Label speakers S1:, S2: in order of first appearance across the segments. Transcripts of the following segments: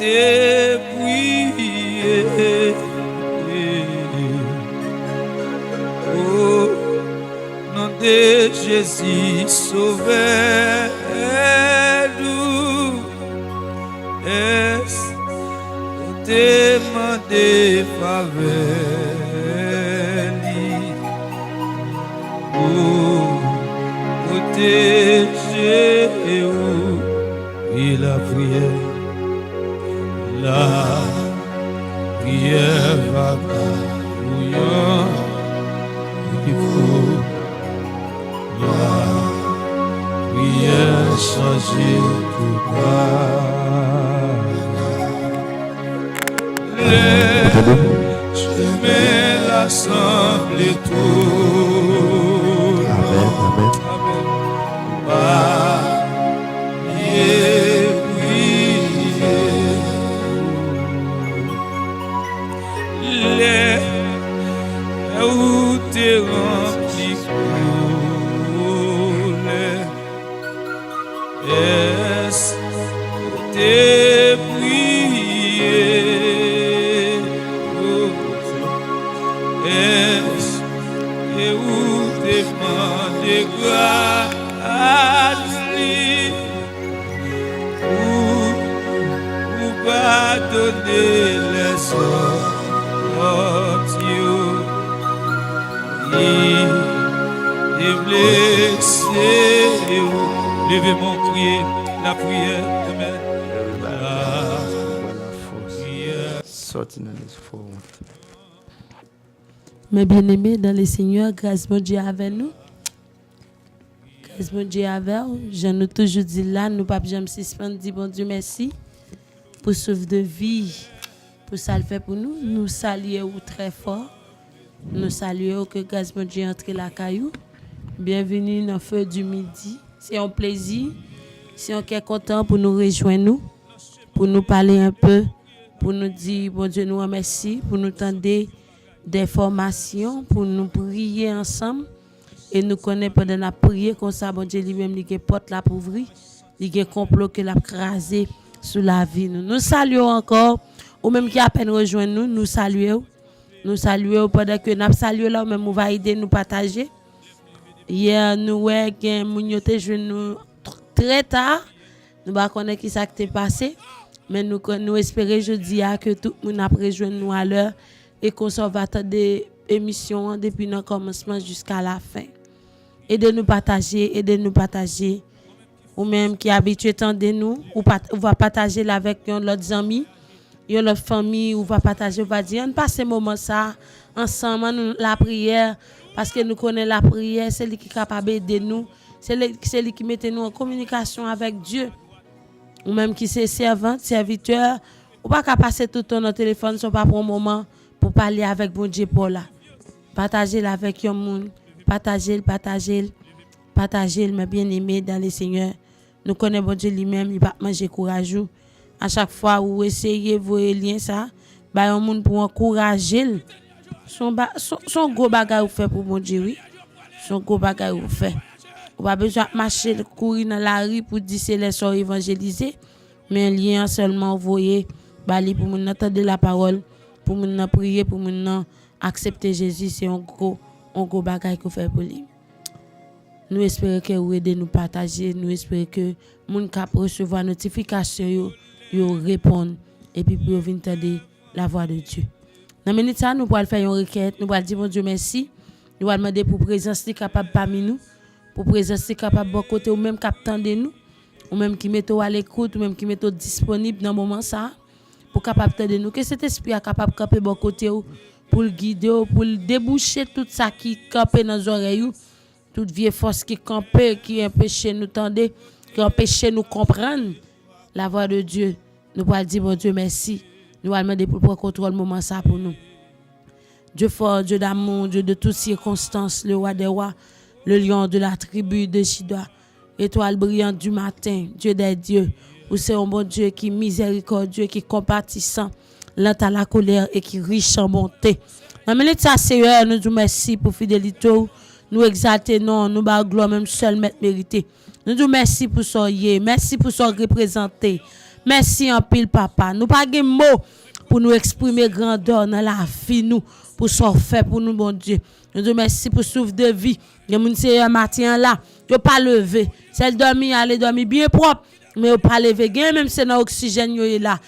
S1: te prier. Oh, nom de Jésus sauveur, est-ce te demander faveur? Oh, protéger et la prière va bouillant, il faut la prière changer tout bas. Je mets l'assemblée tout. Amen, amen. Levez mon prier, la prière de
S2: mes bien-aimés dans le Seigneur, grâce mon Dieu avec nous. Grâce mon Dieu avec nous. Je nous toujours dit là, nous pas jamais suspendre, dit bon Dieu merci pour sauve de vie, pour ça le fait pour nous. Nous saluons très fort. Nous saluons que grâce mon Dieu entre la caillou. Bienvenue dans le feu du midi. C'est un plaisir. Si on est content pour nous rejoindre, nous, pour nous parler un peu, pour nous dire, bon Dieu, nous remercie, pour nous tendre des formations, pour nous prier ensemble. Et nous connaissons pendant la prière, comme ça, bon Dieu lui-même, il y a porte la pour ouvrir, il y a complot qui l'a crasé sur la vie. Nous saluons encore, ou même qui a peine rejoint nous, nous saluons. Nous saluons pendant que nous saluons là, même nous va aider nous partager. Hier, nous nous très tard. Nous ne connaissons pas qui s'est passé. Mais nous espérons jeudi que tout le monde a rejoint nous à l'heure et qu'on va attendre des émissions depuis le commencement jusqu'à la fin. Aidez-nous partager. Ou même qui est habitué à nous, ou va partager avec l'autre amis, l'autre famille, ou va partager, on va dire, on passe ce moment ça ensemble, la prière. Parce que nous connaissons la prière, c'est lui qui est capable d'aider nous. C'est lui qui met nous en communication avec Dieu. Ou même qui c'est serviteur. Ou pas qu'à passer tout le temps dans le téléphone, ce n'est pas pour un moment pour parler avec bon Dieu pour là. Partagez avec les gens. Partagez, mes bien-aimés dans le Seigneur. Nous connaissons bon Dieu lui-même, il va manger courageux. À chaque fois où vous essayez vos liens, ça, bah, un monde pour encourager. Son gros bagage fait pour mon Dieu, oui. Son gros bagage fait. On pas besoin de marcher, courir dans la rue pour dire c'est les soeurs évangélisés, mais un lien seulement envoyé pour nous entendre la parole, pour nous prier, pour nous accepter Jésus, c'est un gros bagage qu'on fait pour lui. Nous espérons que vous aidez nous partager, nous espérons que nous capable recevoir notification, yo répondre et puis pour venir entendre la voix de Dieu. Dans minute ça nous pourrons faire une requête, nous pourrons dire bon Dieu merci, nous allons demander pour présence capable parmi nous, pour présence capable bon côté ou même capable de nous, ou même qui mettons à l'écoute, ou même qui mettons disponible dans moment ça pour capable de nous, que cet esprit est capable de camper bon côté pour le guider, pour déboucher tout ça qui campe dans nos oreilles, toute vieille force qui campe, qui empêche nous tendre, qui empêche nous comprendre la voix de Dieu. Nous allons dire bon Dieu merci. Nous allons demander pour contrôler le moment ça pour nous. Dieu fort, Dieu d'amour, Dieu de toutes circonstances, le roi des rois, le lion de la tribu de Juda, étoile brillante du matin, Dieu des dieux, où c'est un bon Dieu qui est miséricordieux, qui est compatissant, lent à la colère et qui est riche en bonté. Dans la minute, Seigneur, nous disons merci pour fidélité, nous exaltons, non, nous bas gloire même seul maître mérité. Nous disons merci pour son yé, merci pour son représenté. Merci en pile, papa. Nous pas de mots pour nous exprimer grandeur dans la vie, nous, pour ce fait pour nous, bon Dieu. Nous disons merci pour souffle de vie. Il y a mon Seigneur matin là, tu pas levé. Celle dormi, aller dormir bien propre, mais pas levé. Même c'est dans oxygène yo là.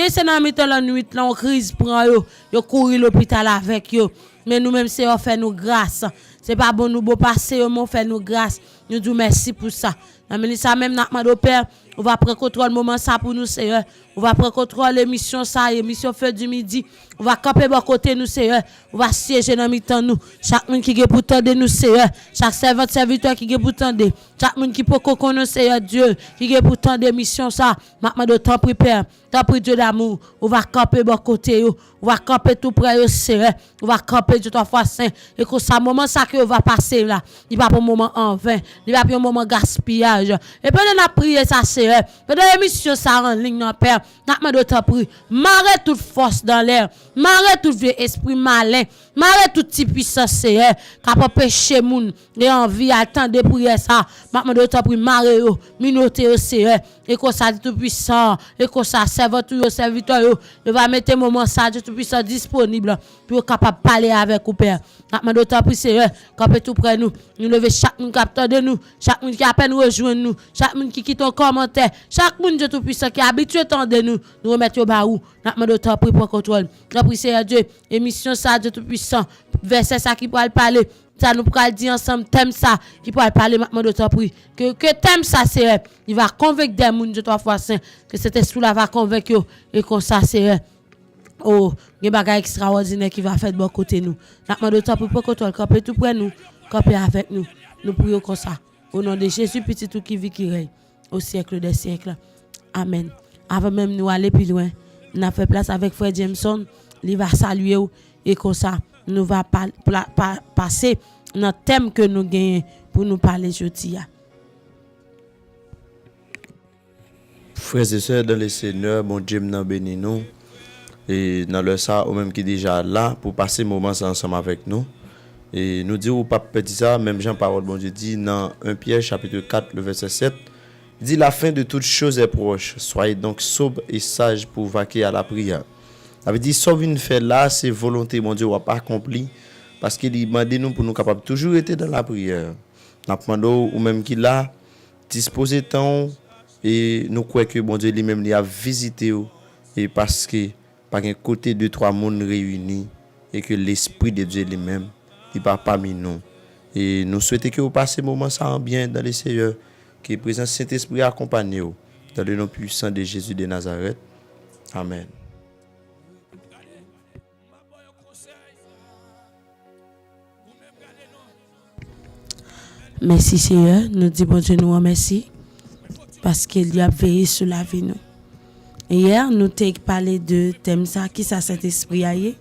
S2: C'est dans mi-temps la nuit là, en crise prend yo courir l'hôpital avec yo. Mais nous-mêmes, c'est fait nous grâce. C'est pas bon nous beau passer, on fait nous grâce. Nous disons merci pour ça. Dans ça même notre Père, on va prendre contrôle moment ça pour nous Seigneur. On va prendre contrôle l'émission ça, émission feu du midi. On va camper bon côté nous Seigneur. On va siéger dans mi-temps nous. Chaque monde qui est pour tendre nous Seigneur. Chaque serviteur qui est pour tendre. Chaque monde qui peut connaître Seigneur Dieu, qui est pour tendre émission ça. Maintenant de temps prépare. Tant pris Dieu d'amour, on va camper bon côté yo, on va camper tout près yo Seigneur, on va camper Dieu 3 fois saint et que ça moment ça que va passer là, il va pas un moment en vain, il va pas un moment gaspillage. Et pendant la prière ça Seigneur, pendant l'émission ça en ligne non Père, n'a demandé tant pris, marre toute force dans l'air, marre tout vieux esprit malin, marre tout petit puissance Seigneur, capable pécher moun et envie attendre prière ça, n'a demandé tant pris marre yo, minoter yo Seigneur, et que ça tout puissant, et que ça serviteur yo va mettre moment ça tout puissant disponible pour capable parler avec ou Père. N'a d'autant plus Seigneur, capé tout près nous lever chaque monde capteur de nous, chaque monde qui à peine rejoindre nous, chaque monde qui quitte un commentaire, chaque monde Dieu tout puissant qui habitué tendre nous remettre au bas où. N'a d'autant plus pour contrôle. N'a pris Seigneur Dieu, émission ça Dieu tout puissant, verset ça qui pourra parler. Ça nous pourra dire ensemble thème ça qui pourra parler maintenant de temps pris que thème ça c'est il va convaincre des monde de 3 fois saint que cet esprit là va convaincre et comme ça c'est oh des bagages extraordinaires qui va faire de bon côté nous maintenant de temps pour contrôle camper tout près nous camper avec nous prions comme ça au nom de Jésus petit tout qui vit qui règne au siècle des siècles amen. Avant même nous aller plus loin on a fait place avec frère Jameson il va saluer et comme ça nous va passer notre thème que nous gagnons pour nous parler aujourd'hui.
S3: Frères et sœurs dans le Seigneur, bon Dieu nous bénit nous et dans le ça ou même qui déjà là pour passer moment ensemble avec nous et nous dit au pape petit ça même Jean parole bon Dieu dit dans 1 Pierre chapitre 4 le verset 7 dit la fin de toutes choses est proche, soyez donc sobres et sages pour vaquer à la prière. Ça veut dire, sauf une fait là, c'est volonté, mon Dieu, n'a pas accompli. Parce qu'il demande nous pour nous capables toujours être dans la prière. Nous demandons, ou même qu'il a disposé temps, et nous croyons que mon Dieu lui-même il a visité, et parce que par un côté de 3 mondes réunis, et que l'Esprit de Dieu lui-même, il part parmi nous. Et nous souhaitons que vous passez moment ça en bien dans le Seigneur, que le présent Saint-Esprit accompagne vous, dans le nom puissant de Jésus de Nazareth. Amen.
S2: Merci Seigneur, nous disons bon Dieu nous remercie parce qu'il y a veillé sur la vie nous. Hier, nous avons parlé de thème ça qui ça Saint-Esprit aille.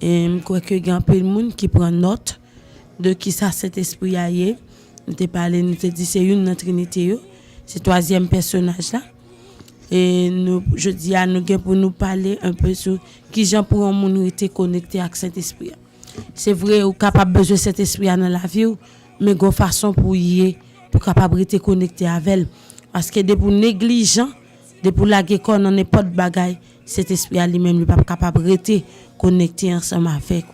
S2: Et je crois que il y a un peu de monde qui prend note de qui ça Saint-Esprit aille. Nous avons parlé, nous avons dit c'est une notre Trinité, c'est 3e personnage là. Et nous je dis à nous pour nous parler un peu sur qui gens pour un monde être connecté avec Saint-Esprit. C'est vrai ou capable besoin de Saint-Esprit dans la vie. Mais une façon pour y pour capable être connecté avec elle parce que des pour négligent des pour la qu'on on n'est pas de bagaille cet esprit à lui-même il pas capable être connecté ensemble avec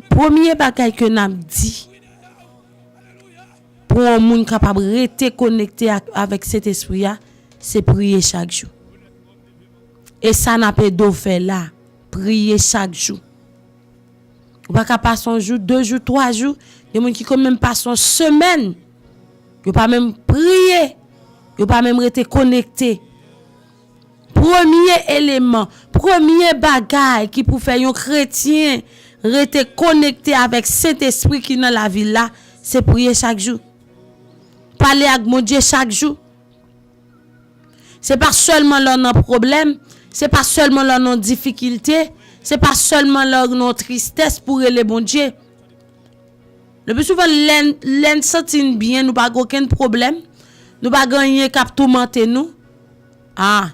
S2: premier bagaille que n'a dit pour un monde capable être connecté avec cet esprit là c'est prier chaque jour et ça n'a pas d'eau faire là prier chaque jour. Ou pas qu'à passer un jour, 2 jours, 3 jours, il y a des gens qui quand même passent une semaine. Ils pas même prier, ils pas même rester connecté. Premier élément, premier bagage qui pour faire un chrétien rester connecté avec cet esprit qui dans la vie là, c'est prier chaque jour. Parler avec mon Dieu chaque jour. C'est pas seulement là nos problèmes, c'est pas seulement là nos difficultés. C'est pas seulement notre tristesse pour les bon Dieu. Le plus souvent, l'en sentit bien, nous pas aucun problème. Nous pas gagner cap tourmenter nous. Ah,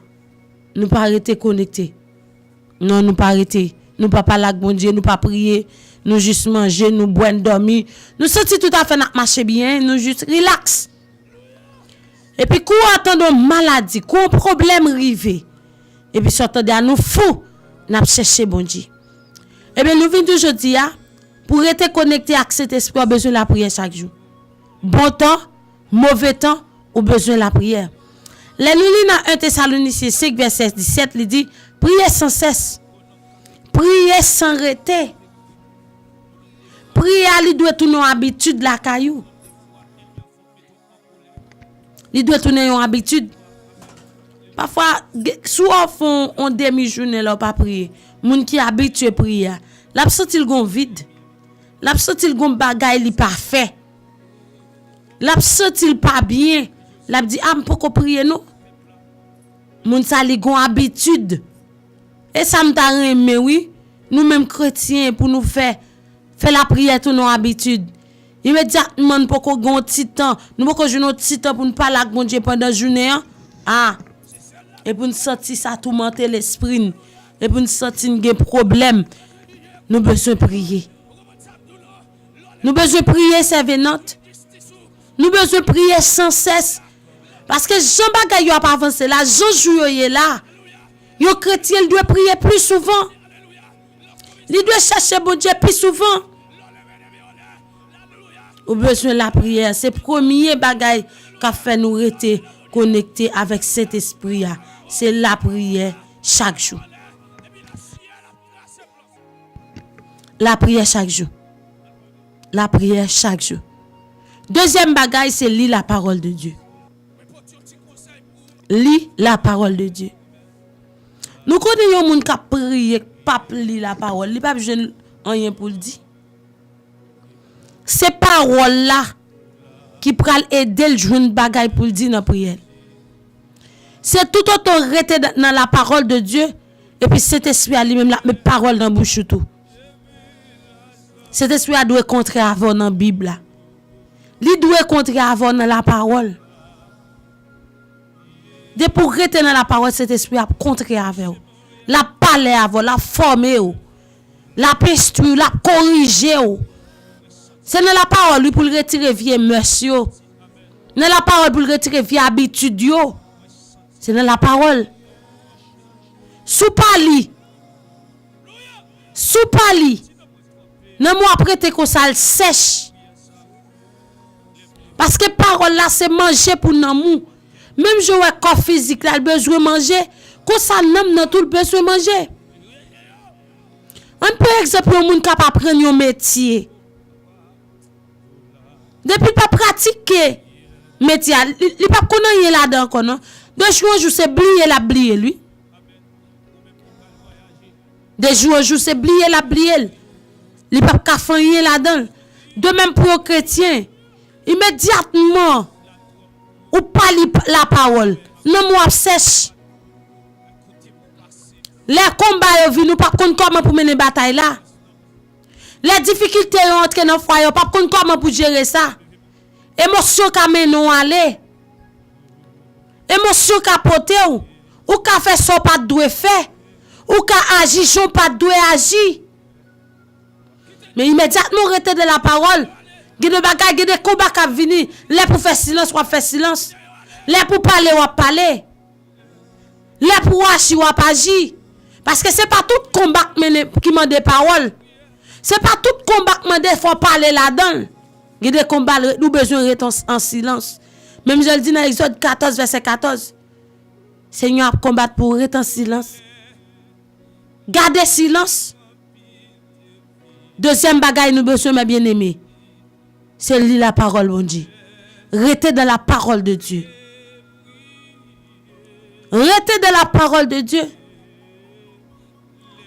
S2: nous pas arrêter connecter. Non, nous pas arrêter. Nous pas parler avec bon Dieu, nous pas prier, nous juste manger, nous boire, dormir. Nous sentir tout à fait marcher bien, nous juste relax. Et puis, quand on entend une maladie, quand un problème arrive, et puis, sortant de nous fou, nous cherchons bon Dieu. Et bien, nous venons aujourd'hui, pour être connecté avec cet esprit, on a besoin de la prière chaque jour. Bon temps, mauvais temps, on a besoin de la prière. Les nous lisons dans 1 Thessaloniciens 5, verset 17, il dit, priez sans cesse. Priez sans arrêter. Prier, il doit tourner en habitude la caillou. Il doit tourner en habitude. Parfois, sous on demi-journée là pas prier. Moun qui habitué prier, l'a senti le gon vide. L'a senti le gon bagay li pas fait. L'a senti pas bien. L'a dit ah m'poko prier non. Moun sa li gon habitude. Et ça m'ta remè oui, nous même chrétiens pour nous faire la prière tout nos habitude. Immédiatement nous poko gon petit temps, nous poko jouer notre petit temps pour nous parler avec mon Dieu pendant journée. Ah. Et pour nous sentir ça tourmenter l'esprit, et pour nous sentir un problème, nous besoin prier. Nous besoin prier servante. Nous besoin prier sans cesse. Parce que Jean bagay a pas avancé là, Jean joué là. Yo chrétien doit prier plus souvent. Il doit chercher bon Dieu plus souvent. Ou besoin de la prière, c'est premier bagay qui fait nous rester connectés avec cet esprit. C'est la prière chaque jour. La prière chaque jour. La prière chaque jour. Deuxième bagay, c'est lire la parole de Dieu. Lis la parole de Dieu. Nous connaissons des gens qui prient, pas lire la parole. Il n'y a pas besoin de rien pour le dire. Ces paroles-là qui peuvent aider le joindre bagay pour le dire dans la prière. C'est tout autant rester dans la parole de Dieu et puis cet esprit a lui-même la parole dans la bouche tout. Cet esprit doit contrer avant dans la Bible. Il doit contrer avant dans la parole. De pour rester dans la parole, cet esprit a contrer avant. La parler avant, la former, la instruire, la corriger. C'est dans la parole pour retirer vieux monsieur. Dans la parole pour retirer vieux habitude. C'est dans la parole. Sous pali. Sous pali. Non moi prêter qu'on ça sèche. Parce que parole là c'est manger pour nous. Même je vois corps physique là besoin manger, qu'on ça n'aime dans tout le besoin manger. On peut exemple un monde capable prendre un métier. Depuis pas pratiquer métier, il pas connaître là-dedans non. De jour en jour c'est blier lui. De jour en jour c'est blier. Il pas ka faire là-dedans. De même pour un chrétien, immédiatement ou pas la parole, non moi sèche. Les combats yo nous pas comment pour mener bataille là. Les difficultés entre dans foyer, pas comment pour gérer ça. Émotion ka menon aller. Émotion ka porter ou ka faire ça pas doit faire ou ka agir son pas doit agir. Mais immédiatement rester de la parole. Gade bagay, gade combat qui vini, les pour faire silence ou faire silence. Les pour parler ou parler. Les pour agir ou agir. Parce que c'est pas tout combat qui m'a des paroles. C'est pas tout combat qui m'a des faut parler là-dedans. Gade combat nous besoin rester en silence. Même je le dis dans Exode 14 verset 14. Seigneur a combattre pour rester en silence. Gardez silence. Deuxième bagaille nous besoin mes bien-aimés. C'est lire la parole, mon Dieu. Restez dans la parole de Dieu. Restez dans la parole de Dieu.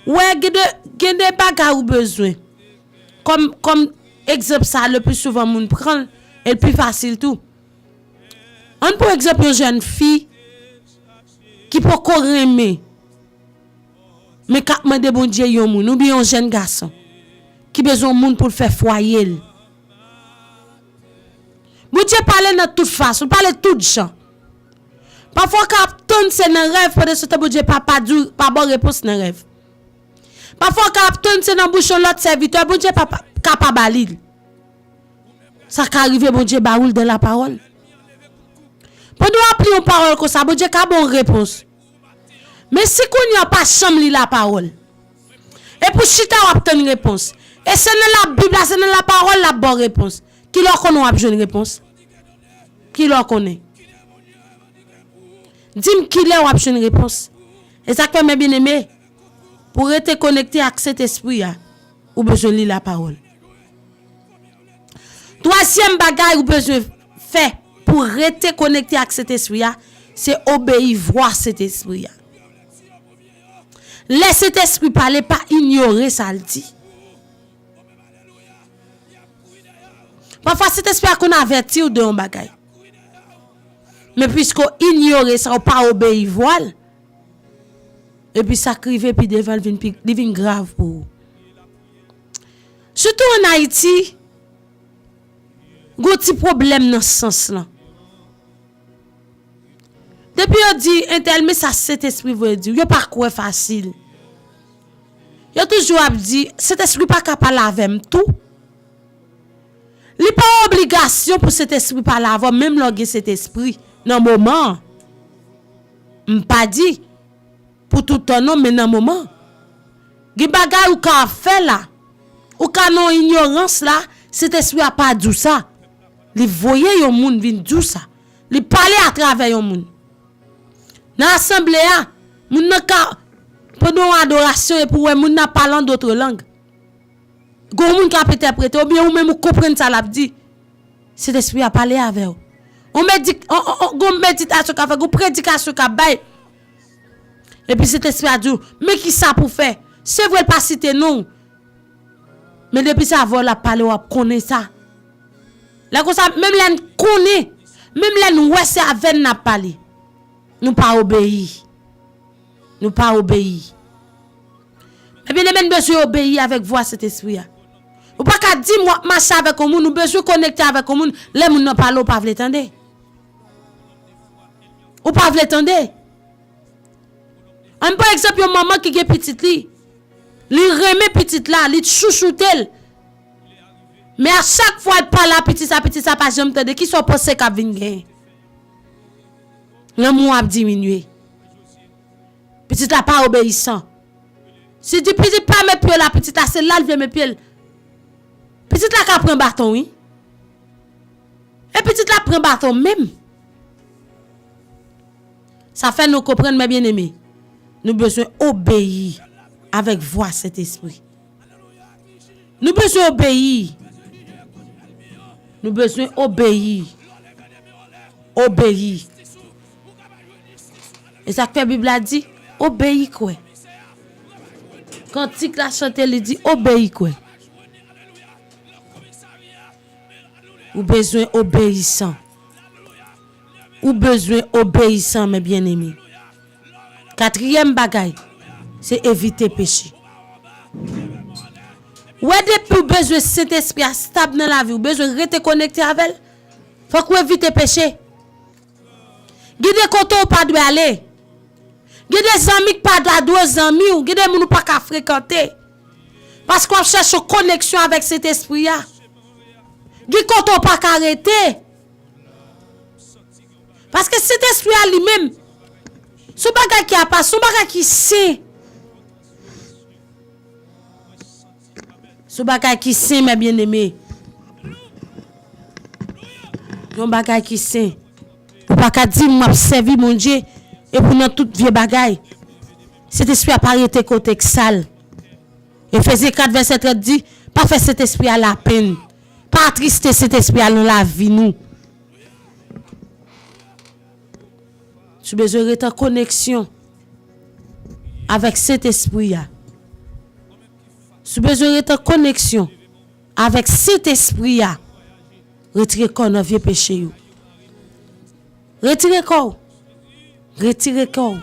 S2: Ouais, il y a des bagages ou besoin. Comme exemple, ça, le plus souvent, moun prend, et le plus facile tout. On peut exemple une jeune fille qui peut courir, mais quand on demande bon Dieu, ou bien un jeune garçon qui a besoin de moun pour faire foyer. Bon Dieu parle dans toute façon, parle tout gens. Parfois quand c'est dans rêve, pendant ce temps bon Dieu pas bonne réponse dans rêve. Parfois quand c'est dans bouchon l'autre serviteur, bon Dieu pas capable balil. Ça qui arrive bon Dieu baoul dans la parole. Pendant appeler une parole comme ça, bon Dieu a bonne réponse. Mais si qu'on n'y a pas chambre li la parole. Et pour chita ou obtenir une réponse. Et c'est dans la Bible, c'est dans la parole la bonne réponse. Qui leur connaît a besoin une réponse? Qui leur connaît? Dis-moi qui leur a besoin une réponse. Et ça fait mes bien-aimés. Pour être connecté à cet esprit, ou besoin de lire la parole. Troisième bagaille ou besoin faire pour être connecté à cet esprit, c'est obéir, voir cet esprit. Laisse cet esprit parler, pas ignorer ça le dit. Parfois cet esprit qu'on avertit ou de un bagaille. Mais puisqu'on ignore ça, ou pas obéir, voile. Et puis ça crive, puis devant devient grave pour vous. Surtout en Haïti, il y a un petit problème dans ce sens-là. Depuis on dit, un tel, mais ça, cet esprit veut dire, il n'y a pas quoi facile. Il y a toujours dit, cet esprit pas capable avec tout. Il n'y a pas obligation pour cet esprit pas laver, même lorsque cet esprit, dans le moment, pas dit, pour tout ton nom, mais dans le moment, il y a des bagages ou qu'a fait là, ou qu'a non ignorance là, cet esprit a pas dit ça. Il voyait yon moun vin dit ça. Il parlait à travers yon moun. Dans l'assemblée, moun nan ka pendant adoration et pour moun nan parlant d'autres langues. Gon moun ka interpréter ou bien ou même comprendre ça l'a dit. Cet esprit a parlé avec vous. On méditation qu'a fait, on prédication qu'a bail. Et puis cet esprit a dit, mais qui ça pour faire? C'est vrai pas citer non. Mais depuis ça va la parler ou connaît ça. Là comme ça même là connaît, même là nous ouais c'est avec n'a parler. Nous pas obéir. Nous pas obéir. Mais bien même besoin obéir avec voix cet esprit. Ou pas qu'à dire moi marcher avec un monde, nous besoin connecter avec un monde, les monde n'a parler ou pas veut entendre. Ou pas veut entendre. Un par exemple une maman qui est petite li remet petite là, li chouchoute elle. Mais à chaque fois elle parle à petite ça pas jamais entendre qui sont pensé qu'a vinn gain. L'amour a diminué. Petite là pas obéissant. Si tu petite pas mettre pied là, petite là c'est là elle vient mettre pied. Petite là qui prend bâton oui. Et petite là prend bâton même. Ça fait nous comprendre mes bien-aimés. Nous besoin obéir avec voix cet esprit. Nous besoin obéir. Nous besoin obéir. Obéir. Et ça que la Bible a dit, obéis quoi. Quand tu la chante, il dit, obéis quoi. Ou besoin obéissant. Ou besoin obéissant, mes bien-aimés. Quatrième bagaille, c'est éviter péché. Ou depuis besoin cet esprit stable dans la vie, ou besoin de rester connecté avec elle, faut qu'on évite péché. Guide côté ou pas doit aller. Guide des amis qui pas de deux amis ou guide moun pas qu'à fréquenter. Parce qu'on cherche une connexion avec cet esprit là. Guide côté ou pas qu'à arrêter. Parce que cet esprit là lui-même son bagage qui a pas, son bagage qui sait. Son bagage qui sait, mes bien-aimés. Son bagage qui sait. Pour pas qu'à dire, moi, servi mon Dieu, et pour nous tout vieux bagage. Cet esprit a pas été côté sale. Éphésiens 4, verset 30 dit, pas faire cet esprit à la peine. Pas attrister cet esprit à la vie, nous. Tu as besoin d'être en connexion avec cet esprit-là. Tu as besoin d'être en connexion avec cet esprit-là. Retirez corps dans vieux péché. Retirez corps. Retirez corps.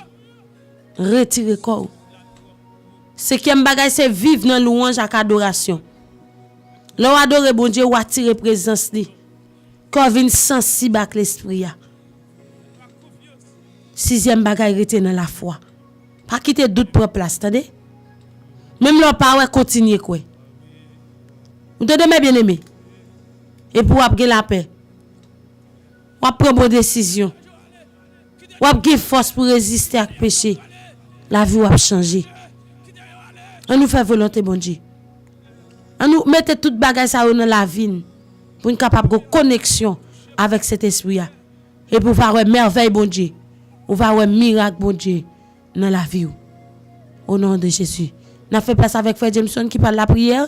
S2: Retirez corps. Cinquième bagage, c'est vivre dans louange et adoration. L'on adore bon Dieu ou attirer présence li. Qu'on vienne sensible avec l'esprit. Sixième bagaille rete dans la foi. Pas quitter doute pour place, attendez. Même leur pas continuer quoi. Vous entendez mes bien-aimés. Et pour avoir la paix. On prend bonne décision. Ou avez force pour résister à péché. La vie va changer. On nous fait volonté bon Dieu. On nous mette toute bagage ça dans la vie pour être capable de connexion avec cet esprit là. Et pour voir merveille bon Dieu. Ou voir miracle bon Dieu dans la vie. Au nom de Jésus. On a fait place avec Frère Jameson qui parle la prière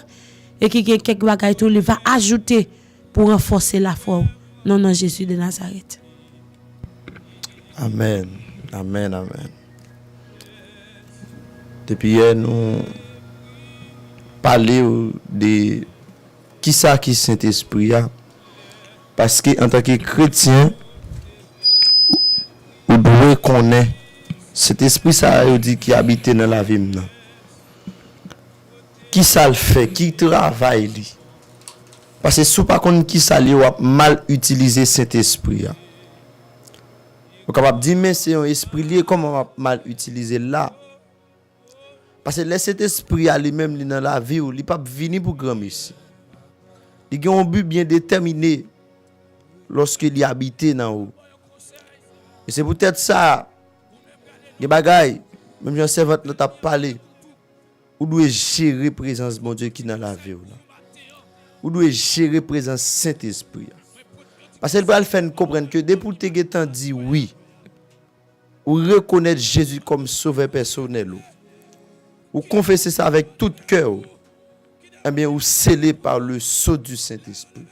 S2: et qui a quelques bagages tout, il va ajouter pour renforcer la foi. Non, non, Jésus de Nazareth.
S3: Amen. Amen. Amen. Depuis hier, nous parlons de qui ça qui Saint-Esprit. Parce que en tant que chrétien, vous devez connaître cet esprit ça dit qui habite dans la vie maintenant. Qui ça le fait, qui travaille lui. Parce que si pas qu'on qui ça lui a mal utilisé cet esprit. On capable dire mais c'est un esprit lié comment mal utilisé là. Parce que cet esprit a lui-même dans la vie ou il pas venir pour grand ici. Il a un but bien déterminé lorsqu'il y habite dans haut. Et c'est peut-être ça des bagailles même Jean servant là t'a parlé. Ou doit gérer présence mon Dieu qui dans la vie là. Ou doit gérer présence Saint-Esprit. Parce qu'elle va le faire comprendre que depuis que tu as dit oui, ou reconnaître Jésus comme sauveur personnel, ou confesser ça avec tout cœur, eh bien, ou scellé par le sceau du Saint-Esprit.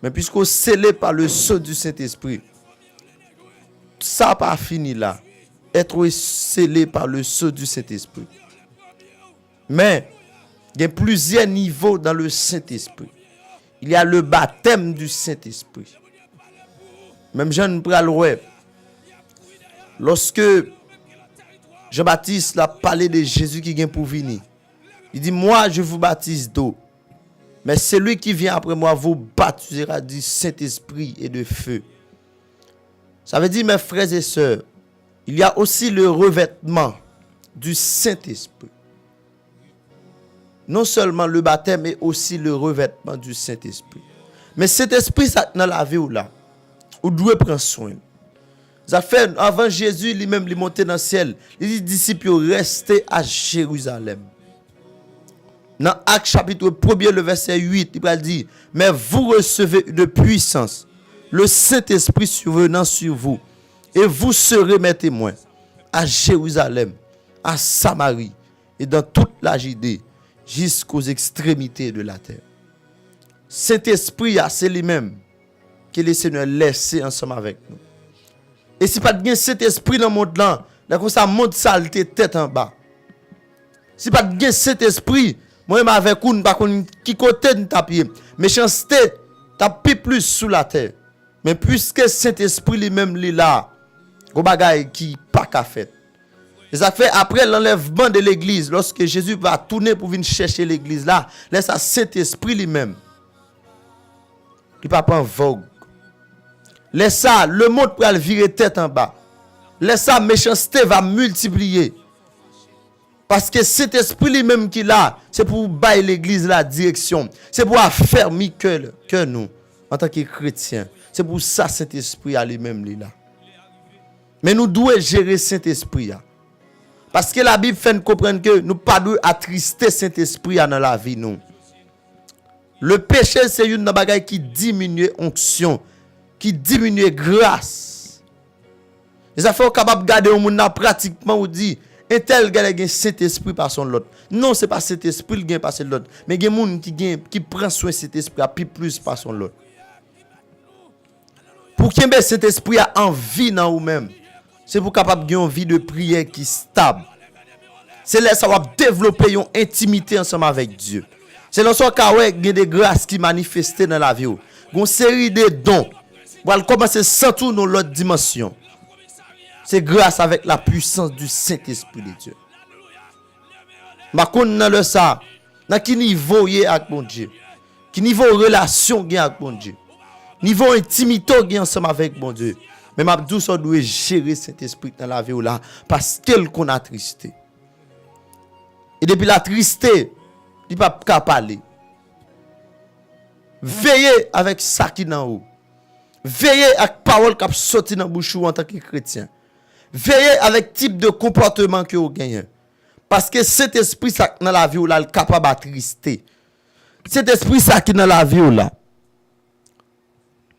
S3: Mais puisqu'on scellé par le sceau du Saint-Esprit, ça n'a pas fini là. Être scellé par le sceau du Saint-Esprit. Mais, il y a plusieurs niveaux dans le Saint-Esprit. Il y a le baptême du Saint-Esprit. Même Jean Pral, lorsque Jean-Baptiste a parlé de Jésus qui vient pour venir, il dit, moi je vous baptise d'eau, mais celui qui vient après moi vous baptisera du Saint-Esprit et de feu. Ça veut dire, mes frères et sœurs, il y a aussi le revêtement du Saint-Esprit. Non seulement le baptême, mais aussi le revêtement du Saint-Esprit. Mais cet esprit, ça dans la vie ou là, ou doit prendre soin. Ça fait avant Jésus lui-même il monter dans le ciel, il dit disciples restez à Jérusalem. Dans Actes chapitre 1er le verset 8, il va dire mais vous recevez de puissance le Saint-Esprit survenant sur vous et vous serez mes témoins à Jérusalem, à Samarie et dans toute la Judée jusqu'aux extrémités de la terre. Saint-Esprit, c'est lui-même que le Seigneur laisse ensemble avec nous. Et si pas de cet esprit dans le monde là, d'accord, ça monte saleté tête en bas. Si pas de cet esprit, moi même avec vous, pas qui côté de tapier, méchanceté tape plus sous la terre. Mais puisque cet esprit lui-même est là, go bagaille qui pas qu'à fait. Et ça fait après l'enlèvement de l'église, lorsque Jésus va tourner pour venir chercher l'église là, laisse à cet esprit lui-même qui pas en vogue. Laisse ça, le monde pour le virer tête en bas. Laisse ça, méchanceté va multiplier. Parce que cet esprit lui-même qui là, c'est pour bailler l'église la direction. C'est pour affermir que nous, en tant que chrétiens. C'est pour ça cet esprit à lui-même là. Mais nous devons gérer cet esprit là. Parce que la Bible fait nous comprendre que nous ne pouvons pas attrister cet esprit dans la vie nous. Le péché c'est une bagaille qui diminue onction, qui diminue grâce. Et ça fait capable de garder au monde pratiquement ou dit un tel gars gagne cet esprit par son l'autre. Non, c'est pas cet esprit qui gagne par l'autre, mais il y a des gens qui prend soin de cet esprit à plus par son l'autre. Pour qu'il y ait cet esprit a envie dans vous-même, c'est pour capable de une vie de prière qui est stable. C'est là ça va développer une intimité ensemble avec Dieu. C'est dans ce cas où il y a des grâces qui manifestent dans la vie. Une série de dons. On va commencer sans tout dans l'autre dimension. C'est grâce avec la puissance du Saint-Esprit de Dieu. Ma connait dans le ça, dans quel niveau y est avec mon Dieu? Quel niveau relation y avec mon Dieu? Niveau intimité y ensemble avec mon Dieu. Mais ma dou ça doit gérer cet esprit dans la vie là parce qu'elle qu'on a tristé. Et depuis la tristesse, il pas qu'à parler. Veillez avec ça qui dans haut. Veillez avec parole qui sorti dans bouche en tant que chrétien. Veillez avec type de comportement que vous gagnez. Parce que cet esprit ça dans la vie là, est capable d'attrister. Cet esprit ça qui dans la vie là,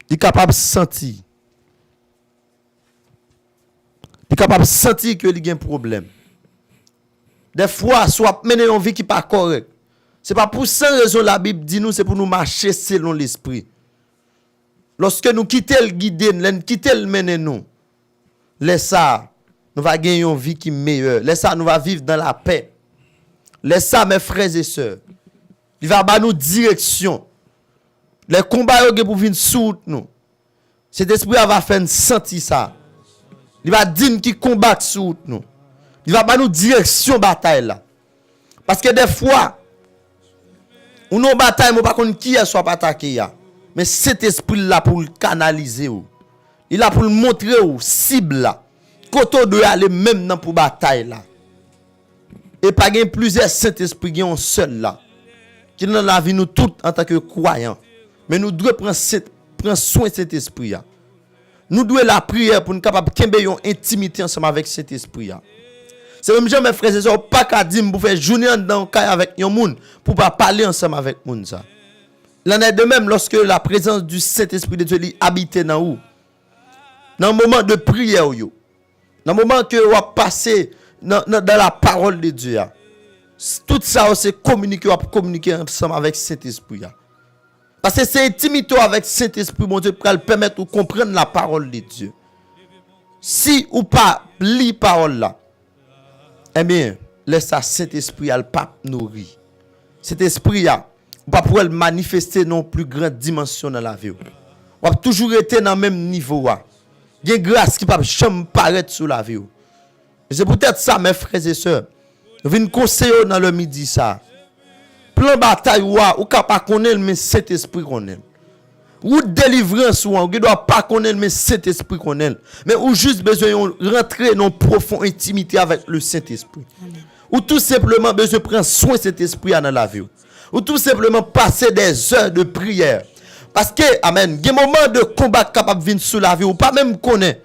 S3: il est capable de sentir. Il est capable de sentir que il y a un problème. Des fois, soit mener une vie qui n'est pas correcte. Ce n'est pas pour cette raison la Bible dit nous, c'est pour nous marcher selon l'esprit. Lorsque nous quittons le guide, nous quittons le mener nous, laisse ça, nous allons gagner une vie qui est meilleure. Laisse ça, nous allons vivre dans la paix. Laisse ça, mes frères et sœurs. Il va avoir nous direction. Les combats pour venir sous nous. Cet esprit va faire sentir ça. Il va dire qui combat sous nous. Il va avoir nous direction bataille là. Parce que des fois, on a une bataille, mais pas qui est soit pas attaqué. Mais cet esprit là pour le canaliser. Il a pour le montrer où cible là. Côté de aller même dans pour bataille là. Et pas gain plusieurs Saint-Esprit, gain un seul là. Qui dans la vie nous tous en tant que croyants. Mais nous devons prendre soin de cet esprit là. Nous devons la prière pour nous capable de une intimité ensemble avec cet esprit là. C'est même jamais frères et sœurs pas qu'à dire pour faire journée dans avec un monde pour pas parler ensemble avec monde ça. L'en est de même lorsque la présence du Saint-Esprit de Dieu habite dans vous. Dans le moment de prière yo. Dans le moment que vous passez dans la parole de Dieu. Tout ça c'est communiquer ensemble avec Saint-Esprit. Parce que c'est intimité avec Saint-Esprit, mon Dieu, pour le permettre de comprendre la parole de Dieu. Si ou pas lit parole là, eh bien, laisse ça Saint-Esprit à le pape nourrir. Cet esprit là, ou pas pour le manifester dans plus grande dimension dans la vie. Ou toujours été dans le même niveau. Il y a une grâce qui ne peut jamais paraître sur la vie. Et c'est peut-être ça, mes frères et sœurs. Je viens conseiller dans le midi ça. Plan bataille ou capable connaître mais cet esprit connaît. Ou délivrance ou doit pas connaître mais cet esprit connaît. Mais ou juste besoin rentrer dans profonde intimité avec le Saint-Esprit. Ou tout simplement besoin prendre soin de cet esprit dans la vie. Ou tout simplement passer des heures de prière. Parce que amen, il y a des moments de combat capable de venir sur la vie ou pas même connaître.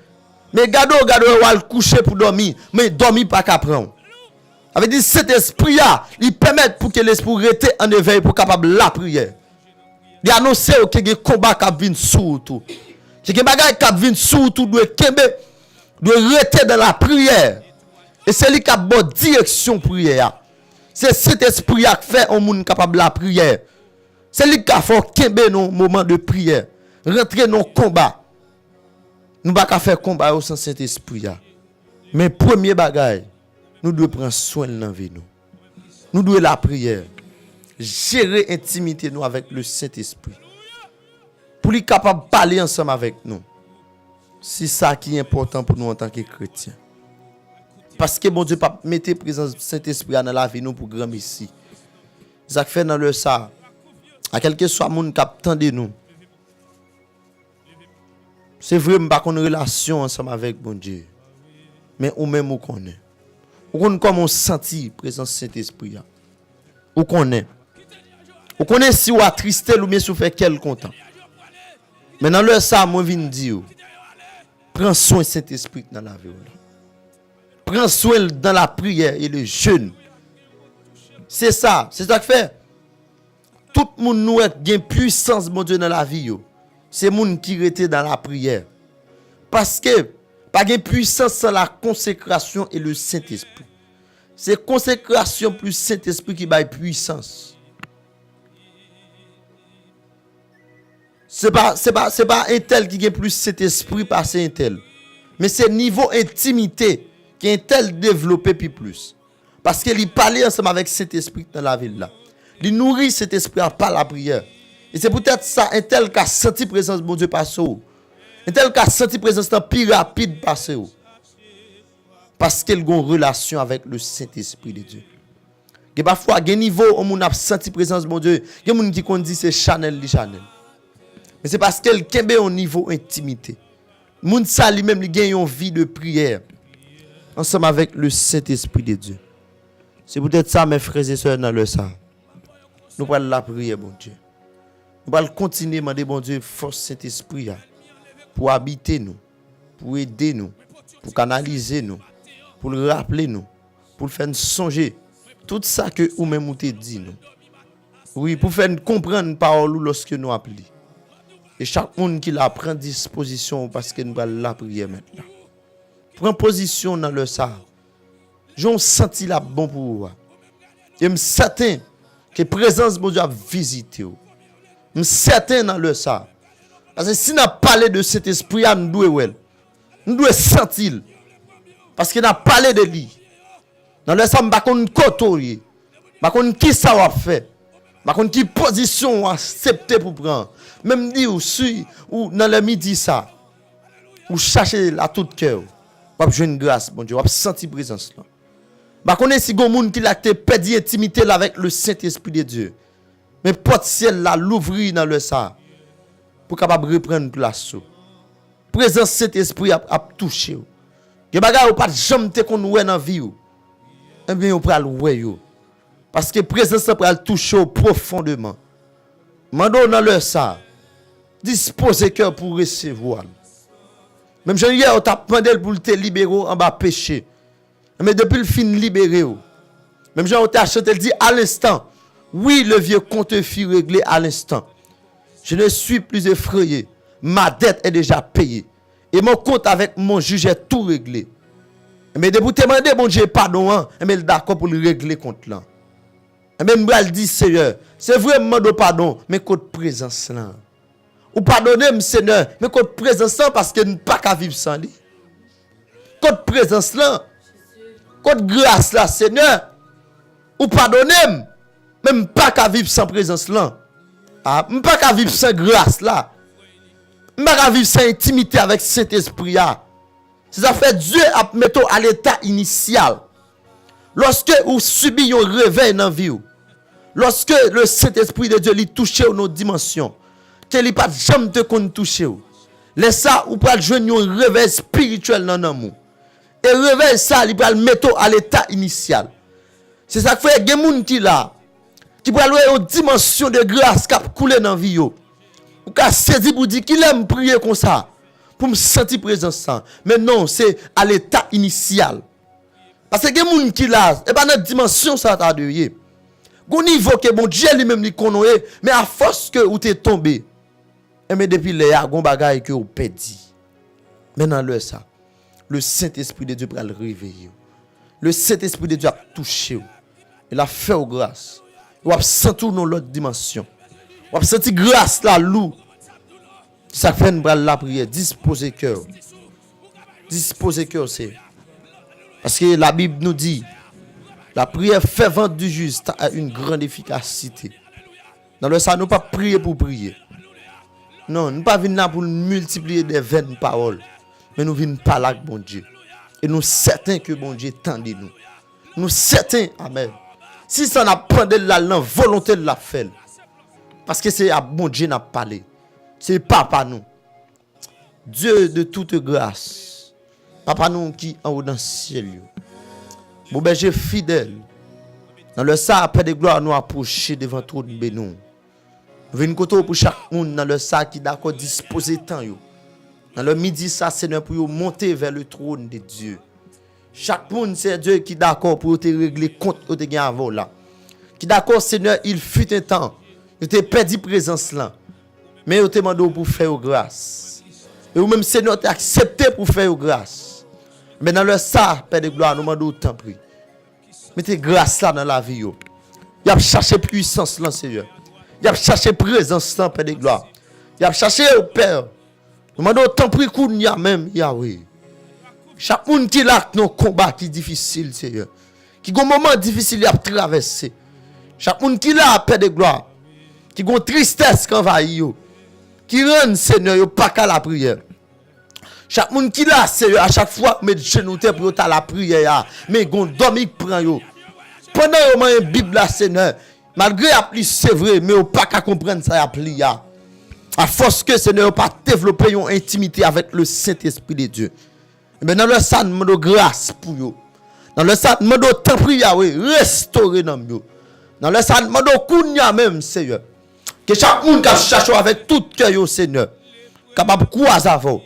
S3: Mais gado ou va le coucher pour dormir, mais dormir pas qu'à prendre. Avec dit cet esprit là, il permet pour que l'esprit reste en éveil pour capable la prière. Il annonce que des combats qui viennent sous tout. Que des bagages qui viennent sous tout doit rester dans la prière. Et c'est lui qui a bonne direction prière. C'est cet esprit qui fait un monde capable la prière. C'est lui qui a fait kembe nos moments de prière. Rentrer dans le combat. Nous pas faire combat au sans cet esprit là. Mais premier bagage, nous devons prendre soin de la vie nous. Nous devons la prière. Gérer intimité nous avec le Saint-Esprit. Pour lui capable de parler ensemble avec nous. C'est ça qui est important pour nous en tant que chrétiens. Parce que bon Dieu pas mettre présence du Saint-Esprit dans la vie nous pour grand ici. Ça fait dans le ça. À quel que soit monde qui attend de nous. C'est vrai m'pas qu'on une relation ensemble avec bon Dieu. Mais ou même ou connaît. Ou connaît comment on sentit présence du Saint-Esprit. Ou connaît. Ou connaît si ou attristé ou bien si ou fait quel content. Mais dans le ça moi viens dire prends soin de Saint-Esprit dans la vie. Prends soin dans la prière et le jeûne. C'est ça que fait. Tout le monde nous a une puissance mon Dieu dans la vie. C'est le monde qui était dans la prière. Parce que pas de puissance sans la consécration et le Saint-Esprit. C'est consécration plus Saint-Esprit qui baille puissance. C'est pas un tel qui a plus Saint-Esprit passer un tel. Mais c'est niveau intimité qui est tel développé puis plus. Parce qu'il parlait ensemble avec Saint-Esprit dans la ville là. Il nourrit cet esprit par la prière. Et c'est peut-être ça, un tel qui a senti présence de mon Dieu passer. Un tel qui a senti présence de plus rapide passer. Parce qu'il a une relation avec le Saint-Esprit de Dieu. Et parfois, il y a un niveau où on a senti présence de mon Dieu. Il y a des gens qui disent c'est Chanel. Mais c'est parce qu'il y a un niveau intimité. Moun sa lui-même, il a une vie de prière. Ensemble avec le Saint-Esprit de Dieu. C'est peut-être ça, mes frères et sœurs, dans le sang. Nous allons la prier, bon Dieu. Nous allons continuer à demander, bon Dieu, force Saint-Esprit. pour habiter nous, pour aider nous, pour canaliser nous, pour le rappeler nous, pour le faire nous songer. Tout ça que ou même ou te dit nous. Oui, pour faire nous comprendre parole lorsque nous appelons. Et chaque monde qui la prend disposition parce que nous allons la prière maintenant. Prends position dans le ça. J'ai senti la bon pour vous. Et je suis certain que la présence de Dieu a visité. Je suis certain dans le ça. Parce que si nous parlé de cet esprit, nous devons sentir. Parce qu'il a parlé de lui. Dans le ça, je ne sais pas côté. Je ne sais pas qui ça va faire. Je ne sais pas qui position accepter pour prendre. Même dit ou dans le midi ça. Ou chercher la tout cœur. Ou jouer une grâce, bon Dieu. Ou sentir présence là. Je connais si gon moun qui l'a perdu intimité avec le Saint-Esprit de Dieu. Mais porte ciel là l'ouvrir dans le ça. Pour capable reprendre place. Présence Saint-Esprit a touché. Que bagay ou pas jamais te kon wè dans vie ou. Eh bien, on pral wè yo. Parce que présence ça pral toucher profondément. Mando dans le ça. Disposez cœur pour recevoir. Même jean hier on t'a demandé pour te libérer en bas péché. Mais depuis le fin libéré. Même jean on t'a chanté dit à l'instant. Oui, le vieux compte fut réglé à l'instant. Je ne suis plus effrayé. Ma dette est déjà payée. Et mon compte avec mon juge est tout réglé. Mais de vous demander, bon Dieu, pardon, mais il d'accord pour le régler compte là. Mais je dis, Seigneur, c'est vraiment de pardon, mais contre présence là. Ou pardonnez, Seigneur, mais contre présence là, parce que nous ne pouvons pas vivre sans lui. Contre présence là, contre grâce là, Seigneur, ou pardonnez, même pas vivre sans présence là. Ah, je ne peux pas vivre sans grâce là. Je ne peux pas vivre sans intimité avec cet esprit là. C'est ça fait Dieu a mettre à l'état initial. Lorsque vous subissez un réveil dans la vie, lorsque le Saint-Esprit de Dieu lui touche nos dimensions, qu'il n'a pas jamais te toucher. Laisse ça, vous pouvez jouer un réveil spirituel dans l'amour. Et réveil ça, il peut le mettre à l'état initial. C'est ça que fait des gens qui là, qui peut aller une dimension de grâce qui a coulé dans la vie. Ou qui a saisi pour dire qu'il aime prier comme ça. Pour me sentir présence. Mais non, c'est à l'état initial. Parce que les gens qui là, et pas notre dimension ça t'a de Gon niveau que bon Dieu lui-même lui connaît, mais à force que ou t'es tombé. Et mais depuis les a gon bagaille que ou perdu. Maintenant le ça. Le Saint-Esprit de Dieu va le réveiller. Le Saint-Esprit de Dieu a touché. Il a fait grâce. Il a senti dans l'autre dimension. Il a senti grâce là loup. Ça fait une la prière, disposez cœur. Disposez cœur, c'est. Parce que la Bible nous dit, la prière fervente du juste a une grande efficacité. Dans le ça, nous ne pas prier pour prier. Non, nous ne pas venir là pour multiplier des vaines paroles. Mais nous venons parler avec bon Dieu. Et nous sommes certains que bon Dieu tend de nous. Nous sommes certains, amen. Si ça n'a pas de la volonté de la faire. Parce que c'est à bon Dieu n'a parlé. C'est papa nous. Dieu de toute grâce. Papa nous qui en haut dans le ciel. Mon berger fidèle. Dans le sac après de gloire nous approcher devant trop de bénou. Nous venons côté pour chaque monde dans le sac qui d'accord disposer temps yo. Dans le midi ça Seigneur pour monter vers le trône de Dieu. Chaque monde c'est Dieu qui d'accord pour te régler compte que tu gagne avant là. Qui d'accord Seigneur, il fut un temps. Tu t'es perdu présence là. Mais vous te demandez pour faire grâce. Et vous même Seigneur t'es accepté pour faire grâce. Mais dans le ça, Père de gloire, nous demandons autant prix. Mettez grâce là dans la vie. Il a cherché puissance là, Seigneur. Il a cherché présence là, Père de gloire. Il a cherché au Père. Nous demandons autant prix qu'il y a même, Yahweh. Chaque monde qui a un combat qui est difficile, Seigneur. Qui a un moment difficile à traverser. Chaque monde qui a Père de gloire. Qui a une tristesse qui envahit. Qui rend, Seigneur, yo pas qu'à la prière. Chaque monde qui là, Seigneur, à chaque fois, met genoux pour ta la prière, mais gon dormi prend yo. Pendant yo man Bible là, Seigneur, malgré appli c'est vrai, mais yo pas qu'à comprendre ça appli ya. À force que Seigneur pas développer une intimité avec le Saint-Esprit de Dieu. Mais dans le sang demande grâce pour yo. Dans le sang demande temps prière, oui, restaurer dans yo. Dans le sang demande kounya même, Seigneur. Que chaque monde qui cherche avec tout cœur, Seigneur. capable de croiser avant,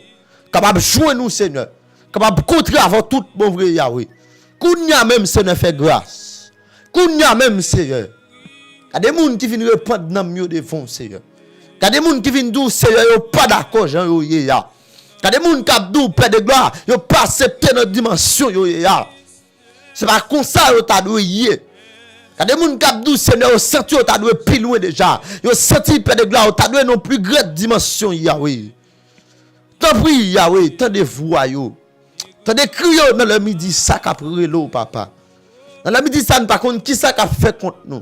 S3: capable de jouer nous, Seigneur, capable de contrer avant tout bon vrai Yahweh. Kounya même, Seigneur, fait grâce. Kounya même, Seigneur. Il y a des gens qui viennent répondre dans le mieux de fond, Seigneur. Il y a des gens qui viennent dire, Seigneur, ils sont pas d'accord, Jean, yo, il y a des gens qui disent, Père de gloire, ils n'ont pas accepté notre dimension, yo, c'est pas comme ça, yo, t'as dû y aller. Il y a des gens qui disent, Seigneur, ils senti, yo, t'as dû plus loin déjà. Ils ont senti, Père de gloire, t'as dû non plus grande dimension, Yahweh. T'en prie, Yahweh, t'en de voix, yo. T'en de crier dans le midi, ça qu'a pris l'eau, papa. Dans le midi, ça ne pas contre qui ça qu'a fait contre nous.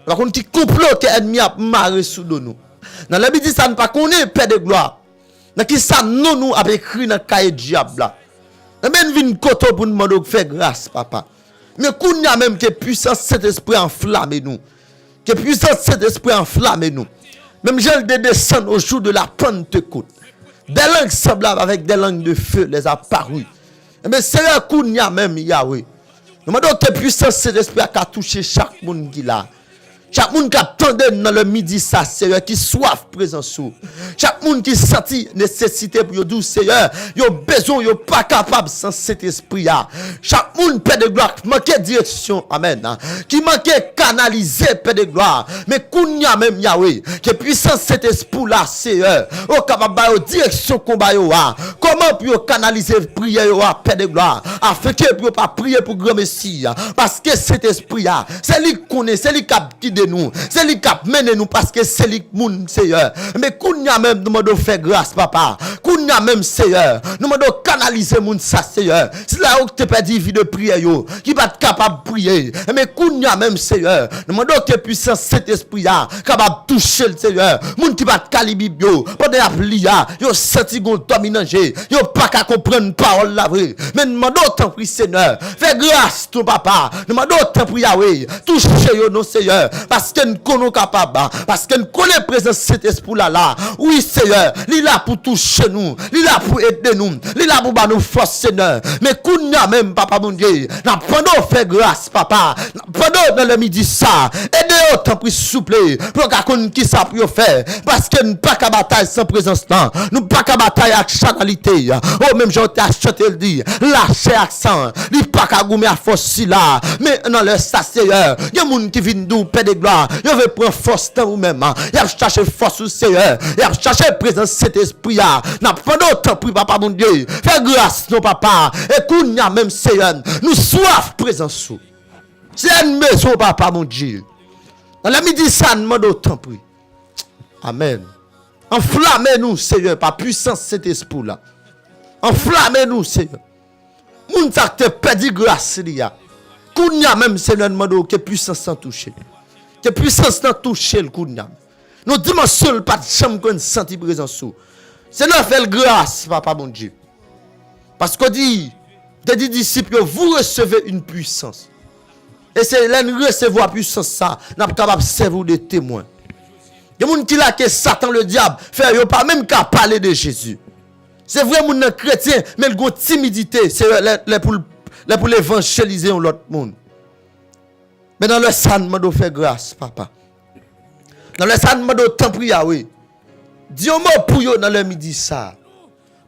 S3: Par contre, qui complot que l'ennemi a marré sous nous. Dans le midi, ça ne pas connaît, Père de gloire. Dans qui ça nous a écrit dans le cahier diable là. Même vin koto pour nous demander faire grâce, papa. Mais qu'on y a même que puissance cet esprit enflamme nous. Que puissance cet esprit enflamme nous. Même j'ai de descendre au jour de la Pentecôte. Des langues semblables avec des langues de feu les apparues. Mais c'est là qu'on y a même Yahweh. Nous demandons que puissance cet esprit a touché chaque monde qui l'a. Chaque monde qui attendait dans le midi, ça, Seigneur, qui soif présent sous. Chaque monde qui sentit nécessité pour dire, Seigneur, il a besoin, il pas capable sans cet esprit-là. Chaque monde, Père de gloire, qui manquait direction, amen, qui manquait canaliser, Père de gloire. Mais qu'on y a même Yahweh, qui puissance cet esprit-là, Seigneur, au capable de direction combat, comment puis canaliser prière, Père de gloire, afin que puis pas prier pour grand Messie, parce que cet esprit-là, c'est lui qui connaît, c'est lui qui de nous, c'est lui qui mène nous parce que c'est lui qui Seigneur. Mais qu'on y a même nous demandons faire grâce, papa. Qu'on y a même, Seigneur, nous demandons canaliser moun ça, Seigneur. C'est là où tu pas dit vie de prière, qui va être capable de prier. Mais qu'on y a même, Seigneur, nous demandons que puissance cet esprit-là, capable de toucher le Seigneur. Moun qui va être calibre, pendant la prière, yo senti gon dominanger, yo pas qu'à comprendre parole la vraie. Mais nous demandons tant pris, Seigneur, fais grâce, ton papa. Nous demandons tant pris, Yahweh, toucher yo, non, Seigneur. Parce que nous connaissons capable, parce que nous connaissons présence de cet esprit-là. Oui, Seigneur, il est là pour toucher nous, il est là pour aider nous, il est là pour nous force, Seigneur. Mais qu'on a même, papa, mon Dieu, nous prenons faire grâce, papa, nous prenons dans le midi ça, aidez autant pour souple, pour qu'on qui ça pour faire, parce que nous pas qu'à bataille sans présence là, nous pas qu'à bataille avec chanalité. Oh, même j'ai acheté le dit, lâchez accent, il pas qu'à gommer à force si là, mais dans le ça, Seigneur, il y a des gens qui viennent d'où, Père de gloire, il veut prendre force dans vous-même, il a cherché force au Seigneur, il a cherché présence de cet esprit-là, n'a pas d'autre pour papa mon Dieu, fais grâce non papa, et qu'on y a même Seigneur, nous soif présence sous. C'est une maison papa mon Dieu. Dans la midi ça nous demande autant prix. Amen. Enflammez-nous Seigneur par puissance de cet esprit-là. Enflammez-nous Seigneur. Moun ça te perdu grâce liya. Qu'on y a même Seigneur demande que puissance sans toucher. Que puissance n'a touché le coup de nam. Nous dimensions pas de chambre qu'on senti présence sous. Seigneur fait grâce, papa mon Dieu. Parce qu'on dit, des disciples, vous recevez une puissance. Et c'est là nous recevoir puissance ça, n'a pas capable de servir de témoin. Il y a des gens qui là que Satan le diable fait yo pas même qu'à parler de Jésus. C'est vrai mon chrétien, mais il a une timidité, c'est pour l'évangéliser l'autre monde. Mais dans le sang, je dois faire grâce, papa. Dans le sang, je dois t'en prier, oui. Dis un mot pour vous dans le midi, ça.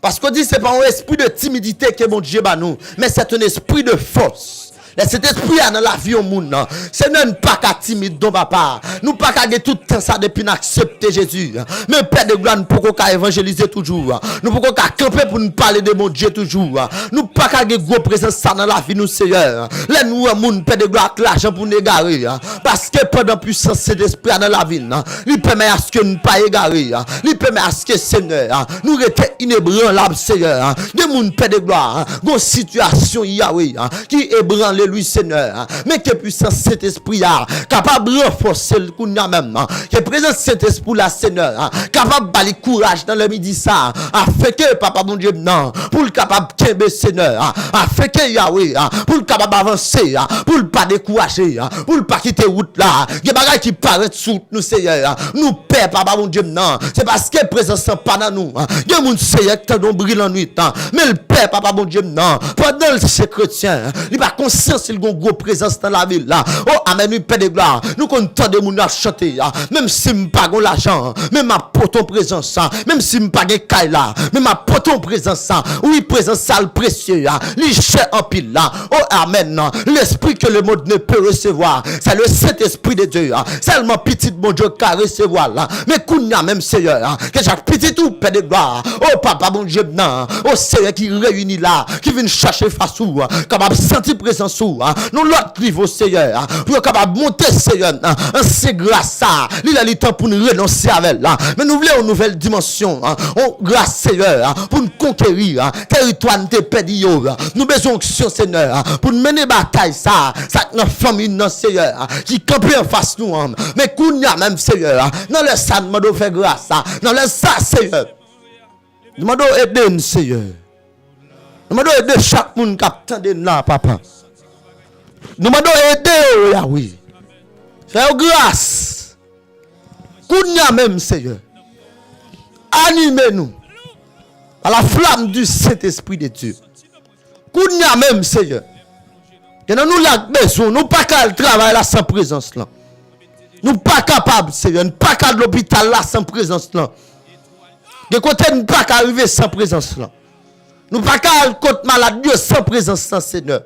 S3: Parce qu'on dit que ce n'est pas un esprit de timidité que mon Dieu bat nous, mais c'est un esprit de force. Cet esprit dans la vie au monde, c'est même pas qu'à timide, donc papa. Nous pas qu'à tout le temps ça depuis d'accepter Jésus. Mais Père de gloire, nous pouvons qu'à évangéliser toujours. Nous pouvons qu'à camper pour nous parler de mon Dieu toujours. Nous pas qu'à gros présence ça dans la vie, nous, Seigneur. Là, nous, mon Père de gloire, l'argent pour nous égarer. Parce que pendant puissance, cet esprit dans la vie, il permet à ce que nous ne pas égarer. Il permet à ce que, Seigneur, nous restions inébranlables, Seigneur. De mon Père de gloire, une situation, Yahweh, qui ébranle lui Seigneur, mais que puissance cet esprit là capable de renforcer le coup même, que présence cet esprit là Seigneur capable de courage dans le midi ça, afin que papa mon Dieu non pour le capable de Seigneur, afin que Yahweh pour le capable d'avancer, pour le pas décourager, pour le pas quitter route là, des bagages qui paraissent sous nous Seigneur, nous père papa mon Dieu non, c'est parce que présence pas dans nous, des monde Seigneur qui t'ont brûlé en nuit, mais le père paix, papa, bon Dieu, non. Pendant ces chrétiens, il n'a pas conscience qu'il y a une grosse présence dans la ville là. Oh, amen, oui, Père de gloire. Nous comptons de nous chanter, même si je n'ai pas l'argent, même ma poton présence, même si je n'ai pas de caille là, même ma poton présence, oui, présence sale précieux, les chers en pile là. Oh, amen, l'esprit que le monde ne peut recevoir, c'est le Saint-Esprit de Dieu, seulement petit mon Dieu qu'à recevoir là. Mais Kounia même Seigneur, que chaque petit tout Père de gloire, oh papa bon Dieu, non, oh Seigneur qui réunit là, qui vient chercher face ou, capable de sentir présence ou, nous l'autre niveau Seigneur, pour capable de monter Seigneur, c'est grâce ça, il a le temps pour nous renoncer avec là, mais nous voulons une nouvelle dimension, oh grâce Seigneur, pour nous conquérir, territoire de perdu, nous besoin de Seigneur, pour nous mener bataille ça, notre famille non Seigneur, qui campe en face nous, mais Kounia même Seigneur, dans le sang, nous devons faire grâce, dans le sang Seigneur, nous devons aider nous Seigneur. Nous devons aider chaque monde qui attend là, papa. Nous devons aider, Yahweh. Faire grâce. Kounia même, Seigneur. Animez-nous à la flamme du Saint-Esprit de Dieu. Kounia même, Seigneur. Que nous l'avons besoin. Nous pas qu'à travailler là sans présence là. Nous pas capables, Seigneur. Nous pas qu'à l'hôpital là sans présence là. De côté, nous pas qu'à arriver sans présence là. Nous pas qu'à aller contre malade Dieu sans présence là, Seigneur.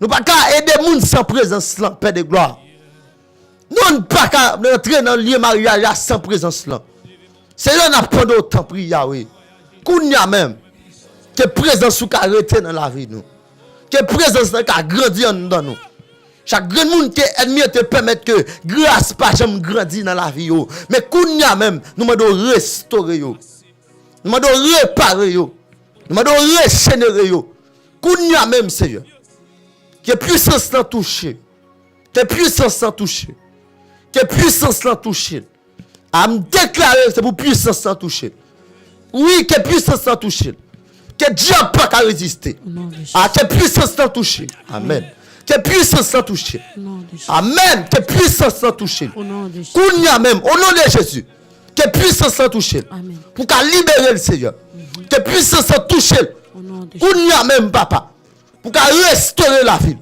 S3: Nous pas qu'à aider les gens sans présence là, Père de gloire. Nous pas qu'à entrer dans le lieu mariage là sans présence là. Seigneur, n'a pas d'autant prière, oui. Kounia même, que présence ou arrêté dans la vie nous. Que présence qui a grandi dans nous. Chaque grand monde qui est ennemi te permet que grâce pas jamais grandi dans la vie yo. Mais Kounia même, nous devons restaurer yo. Nous devons réparer yo. Nous devons régénérer yo. Kounia même Seigneur. Que puissance l'en toucher. Que puissance l'en toucher. Que puissance l'en toucher. À me déclarer c'est pour puissance l'en toucher. Oui, que puissance l'en toucher. Que Dieu pas qu'à résister. Ah, que puissance l'en toucher. Amen. Que puissance l'en toucher. Amen. Que puissance l'en toucher. Kounia même, au nom de Jésus. Que puissance l'en toucher. Pour qu'à libérer le Seigneur. Que puissance l'en toucher. Kounia même, papa. Pour qu'à restaurer la ville.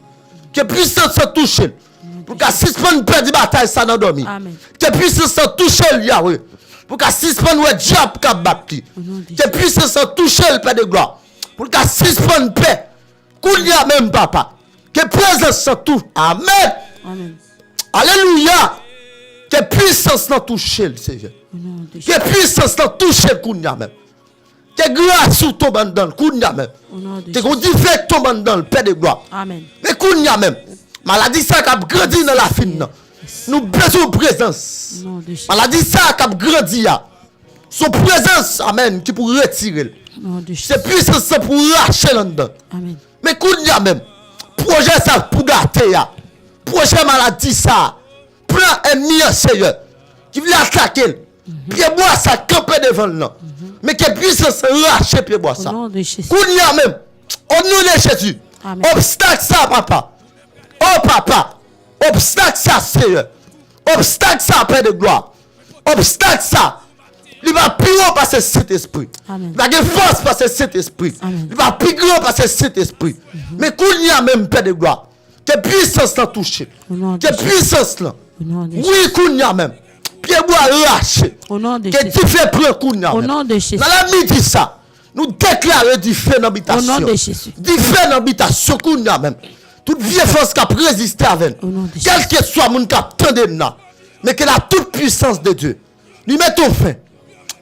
S3: Que puissance l'en toucher. Pour qu'à suspendre perdre bataille ça dans dormir. Que puissance l'en toucher, Yahweh. Pour qu'à suspendre le diable qui a battu. Que puissance l'en toucher, le Père de gloire. Pour qu'à suspendre paix. Kounia même, papa. Que présence en tout. Amen. Amen. Alléluia. Que puissance dans toucher le Seigneur. Que puissance dans toucher le Kounia même. Que grâce sur ton dans le Kounia même. Que qu'on diffère ton dans le Père de gloire. Amen. Mais Kounia même. Maladie ça qui a grandi dans la fin. Nous besoin de présence. Maladie ça qui a grandi. Son présence, amen, qui pour retirer. C'est puissance pour racher là-dedans. Amen. Mais Kounia même. Projet ça pour gâter ya. Projet maladie ça. Prends ennemi Seigneur qui veut attaquer. Pied bois ça camper devant nous. Mais que puissance racher pied bois ça. Kounia même. Au nom de Jésus. Obstacle ça papa. Oh papa. Obstacle ça Seigneur. Obstacle ça Père de gloire. Obstacle ça. Il va plus haut parce que cet esprit. Il va avoir force parce que cet esprit. Il va plus grand parce que cet esprit. Mais qu'il y a même Père de gloire. Que puissance l'a touché. Que puissance là. Oui, qu'il y a même. Pied bois lâché. Que tu fais prendre qu'il y a même. Dans la midi ça. Nous déclarons du feu d'habitation. Au nom de Jésus. Du feu d'habitation qu'il y a même. Toute vieille force qui a résisté avec. Quel que soit mon cap tendez là. Mais que la toute puissance de Dieu. Lui mettons fin.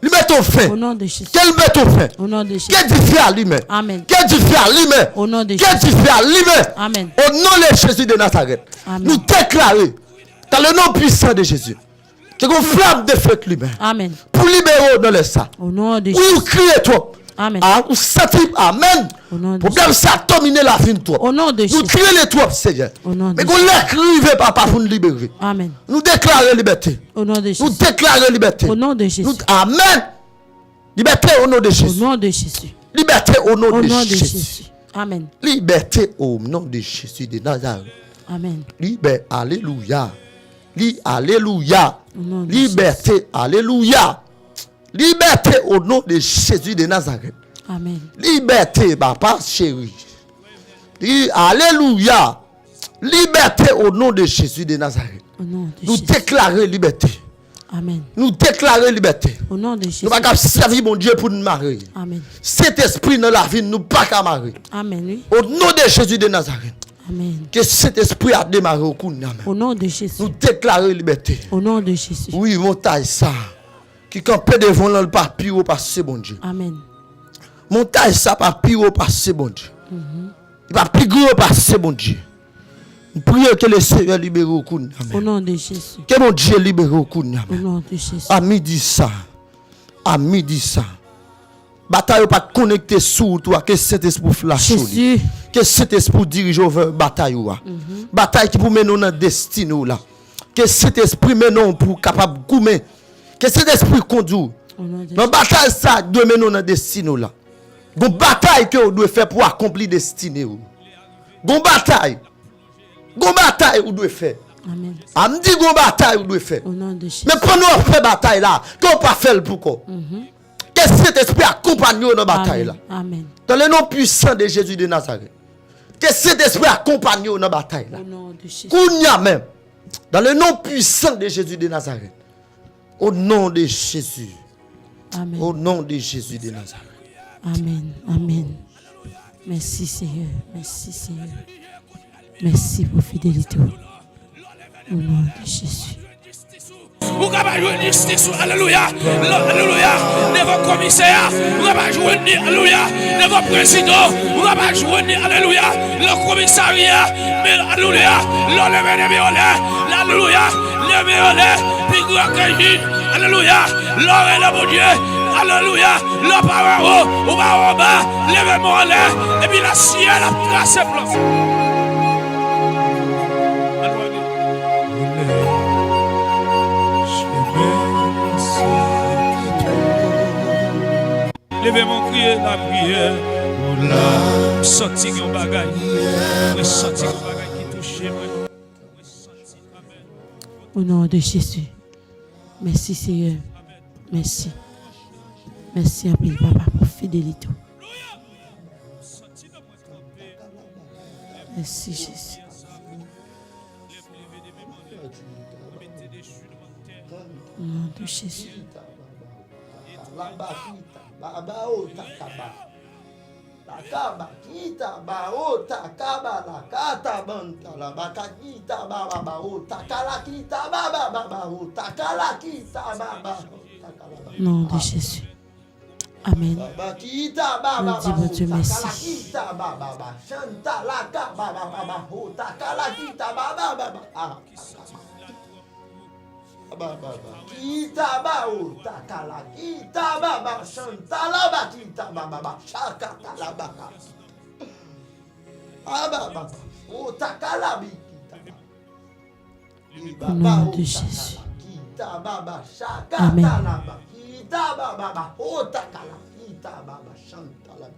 S3: Lui mettons fin. Au nom de Jésus. Quel mettons fin. Au nom de Jésus. Quel du fait à lui-même. Amen. Quel du fait à lui-même. Au nom de Jésus. Quel du fait à lui-même. Amen. Au nom de Jésus de Nazareth. Amen. Nous déclarons dans le nom puissant de Jésus. Que nous flamme de feu lui-même. Amen. Pour libérer dans le sang. Au nom de Jésus. Oui, vous criez trop. Amen. Vous sentez, amen. Problème ça dominer la vie de toi. Au nom de Jésus. Nous crions les trop, Seigneur. Mais qu'on l'écrive, papa, pour nous libérer. Amen. Nous déclarons liberté. Au nom de Jésus. Nous déclarons liberté. Au nom de Jésus. Amen. Liberté au nom de Jésus. Au nom de Jésus. Liberté au nom de Jésus. Amen. Liberté au nom de Jésus de Nazareth. Amen. Liberté, alléluia. Alléluia. Liberté, alléluia. Liberté au nom de Jésus de Nazareth.
S2: Amen.
S4: Liberté, papa chéri. Alléluia. Liberté au nom de Jésus de Nazareth.
S2: Au nom de
S4: Nous
S2: Jésus.
S4: déclarer liberté.
S2: Amen.
S4: Nous déclarer liberté.
S2: Au nom de Jésus.
S4: Nous ne pouvons pas servir mon Dieu pour nous marier.
S2: Amen.
S4: Cet esprit dans la vie, nous ne pouvons pas marier.
S2: Amen, oui.
S4: Au nom de Jésus de Nazareth.
S2: Amen.
S4: Que cet esprit a démarré au coup de nous.
S2: Au nom de Jésus.
S4: Nous déclarer liberté.
S2: Au nom de Jésus.
S4: Oui, mon taille ça. Qui campait devant le papier au passé, bon Dieu.
S2: Amen.
S4: Mon taille ça, papier au passé, bon Dieu. Il va plus gros au passé, bon Dieu. Nous prions que le Seigneur libère au coup de nous.
S2: Au nom de Jésus.
S4: Que mon Dieu libère au coup de nous.
S2: Au nom de Jésus.
S4: À midi ça. À midi ça. Bataille pas connecté sur toi. Que cet esprit flash.
S2: Jésus.
S4: Que cet esprit dirige vers bataille. Bataille qui pour mener dans la destinée. Là. Que cet esprit mène pour capable de goumer. Que cet esprit conduit. Dans bataille ça doit mener dans la destinée. Là. Une bataille que vous devez faire pour accomplir la destinée. Une bataille. Une bataille vous devez faire.
S2: Amen.
S4: On dit une bataille vous devez faire.
S2: Au nom de Jésus.
S4: Mais pendant qu'on fait bataille là, qu'on pas faire pourquoi? Que cet esprit accompagne nous dans la bataille là.
S2: Amen.
S4: Dans le nom puissant de Jésus de Nazareth. Que cet esprit accompagne nous dans la bataille là.
S2: Au nom de Jésus.
S4: Kounya même. Dans le nom puissant de Jésus de Nazareth. Au nom de Jésus.
S2: Amen.
S4: Au nom de Jésus de Nazareth.
S2: Amen. Amen. Merci Seigneur. Merci Seigneur. Merci pour fidélité. Au nom de Jésus.
S1: Vous pouvez jouer justice, alléluia, alléluia, devant commissaire, vous pouvez jouer, alléluia, devant président, vous pouvez jouer, alléluia, le commissariat, mais alléluia, l'enlevé des violets, alléluia, les violets, puis grand que alléluia, l'or et le bon Dieu, alléluia, le parent ou en bas, levez-moi en l'air, et puis la ciel a tracé plan. Levez mon crier la prière pour la sortir un bagage. Pour sortir un bagage qui touche moi.
S2: Au nom de Jésus. Merci Seigneur. Merci. Merci à pile papa pour fidélité. Merci Jésus. Au nom de Jésus.
S4: Baba o takaba. Takaba kita ba o takaba la kata banta la bakita baba o takala kita baba o takala kita baba.
S2: Au nom de Jésus. Amen.
S4: Baba kita baba
S2: Bon Dieu, merci.
S4: takala kita baba chanta la ka baba o takala kita baba. Baba kita bao takala kita baba shantala ba kita baba shakata la baba baba o takala bi kita
S2: Au nom de Jésus.
S4: kita baba shakata la ba kita baba o takala kita baba shantala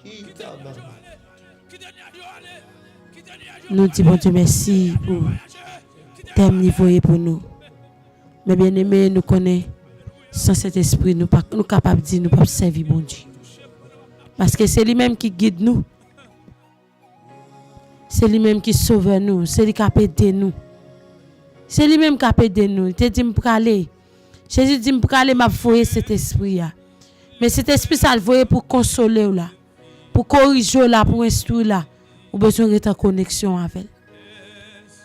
S4: kita baba.
S2: Nous disons bon Dieu merci pour thème niveau pour nous. Mais bien aimé, nous connaissons sans cet esprit, nous sommes capables de dire nous pas servir bon Dieu. Parce que c'est lui-même qui guide nous. C'est lui-même qui sauve nous. C'est lui qui a aidé nous. C'est lui-même qui a aidé nous. Il te dit pour aller. Jésus dit pour aller m'a voyer cet esprit là. Mais cet esprit ça le voyer pour consoler là, pour corriger là, pour instruire là. Ou besoin d'être en connexion avec elle.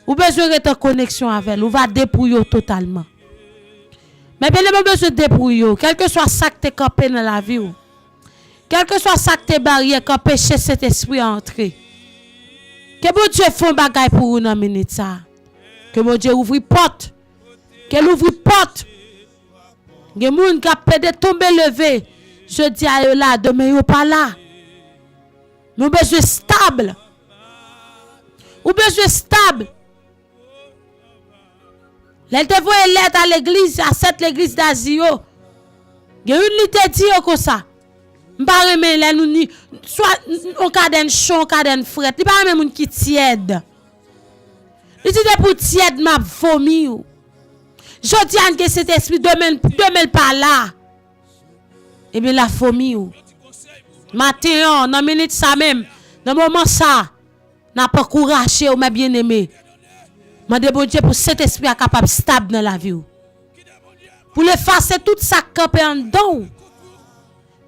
S2: Ou besoin d'être en connexion avec elle. Ou va dépouiller totalement. Mais bien, il besoin de dépouiller. Quel que soit ça que tu es campé dans la vie. Quel que soit ça que tu es barrière, quand péché cet esprit à entrer. Que bon Dieu fasse un bagage pour vous dans minute ça. Que bon Dieu ouvre porte. Qu'elle ouvre porte. Il y a des gens qui ont tomber levé. Je dis à eux là, demain ils sont pas là. Nous avons besoin stable. Ou besoin stable. Elle te voit lettre à l'église, à cette l'église d'Azio. Il y a une lité dit comme ça. M'pa remen là nous ni soit on cadenne chaud, cadenne fret. Il pas même moun qui tiède. Il dit pour tiède m'a vomi ou. Je dis que cet esprit demain pas là. Et bien la famille ou. Matin, dans minute ça même, dans moment ça, n'a pas encouragé ou mes bien-aimés. Mande bon Dieu pour cet esprit à capable stable dans la vie ou. Pour effacer tout ça campé en dedans.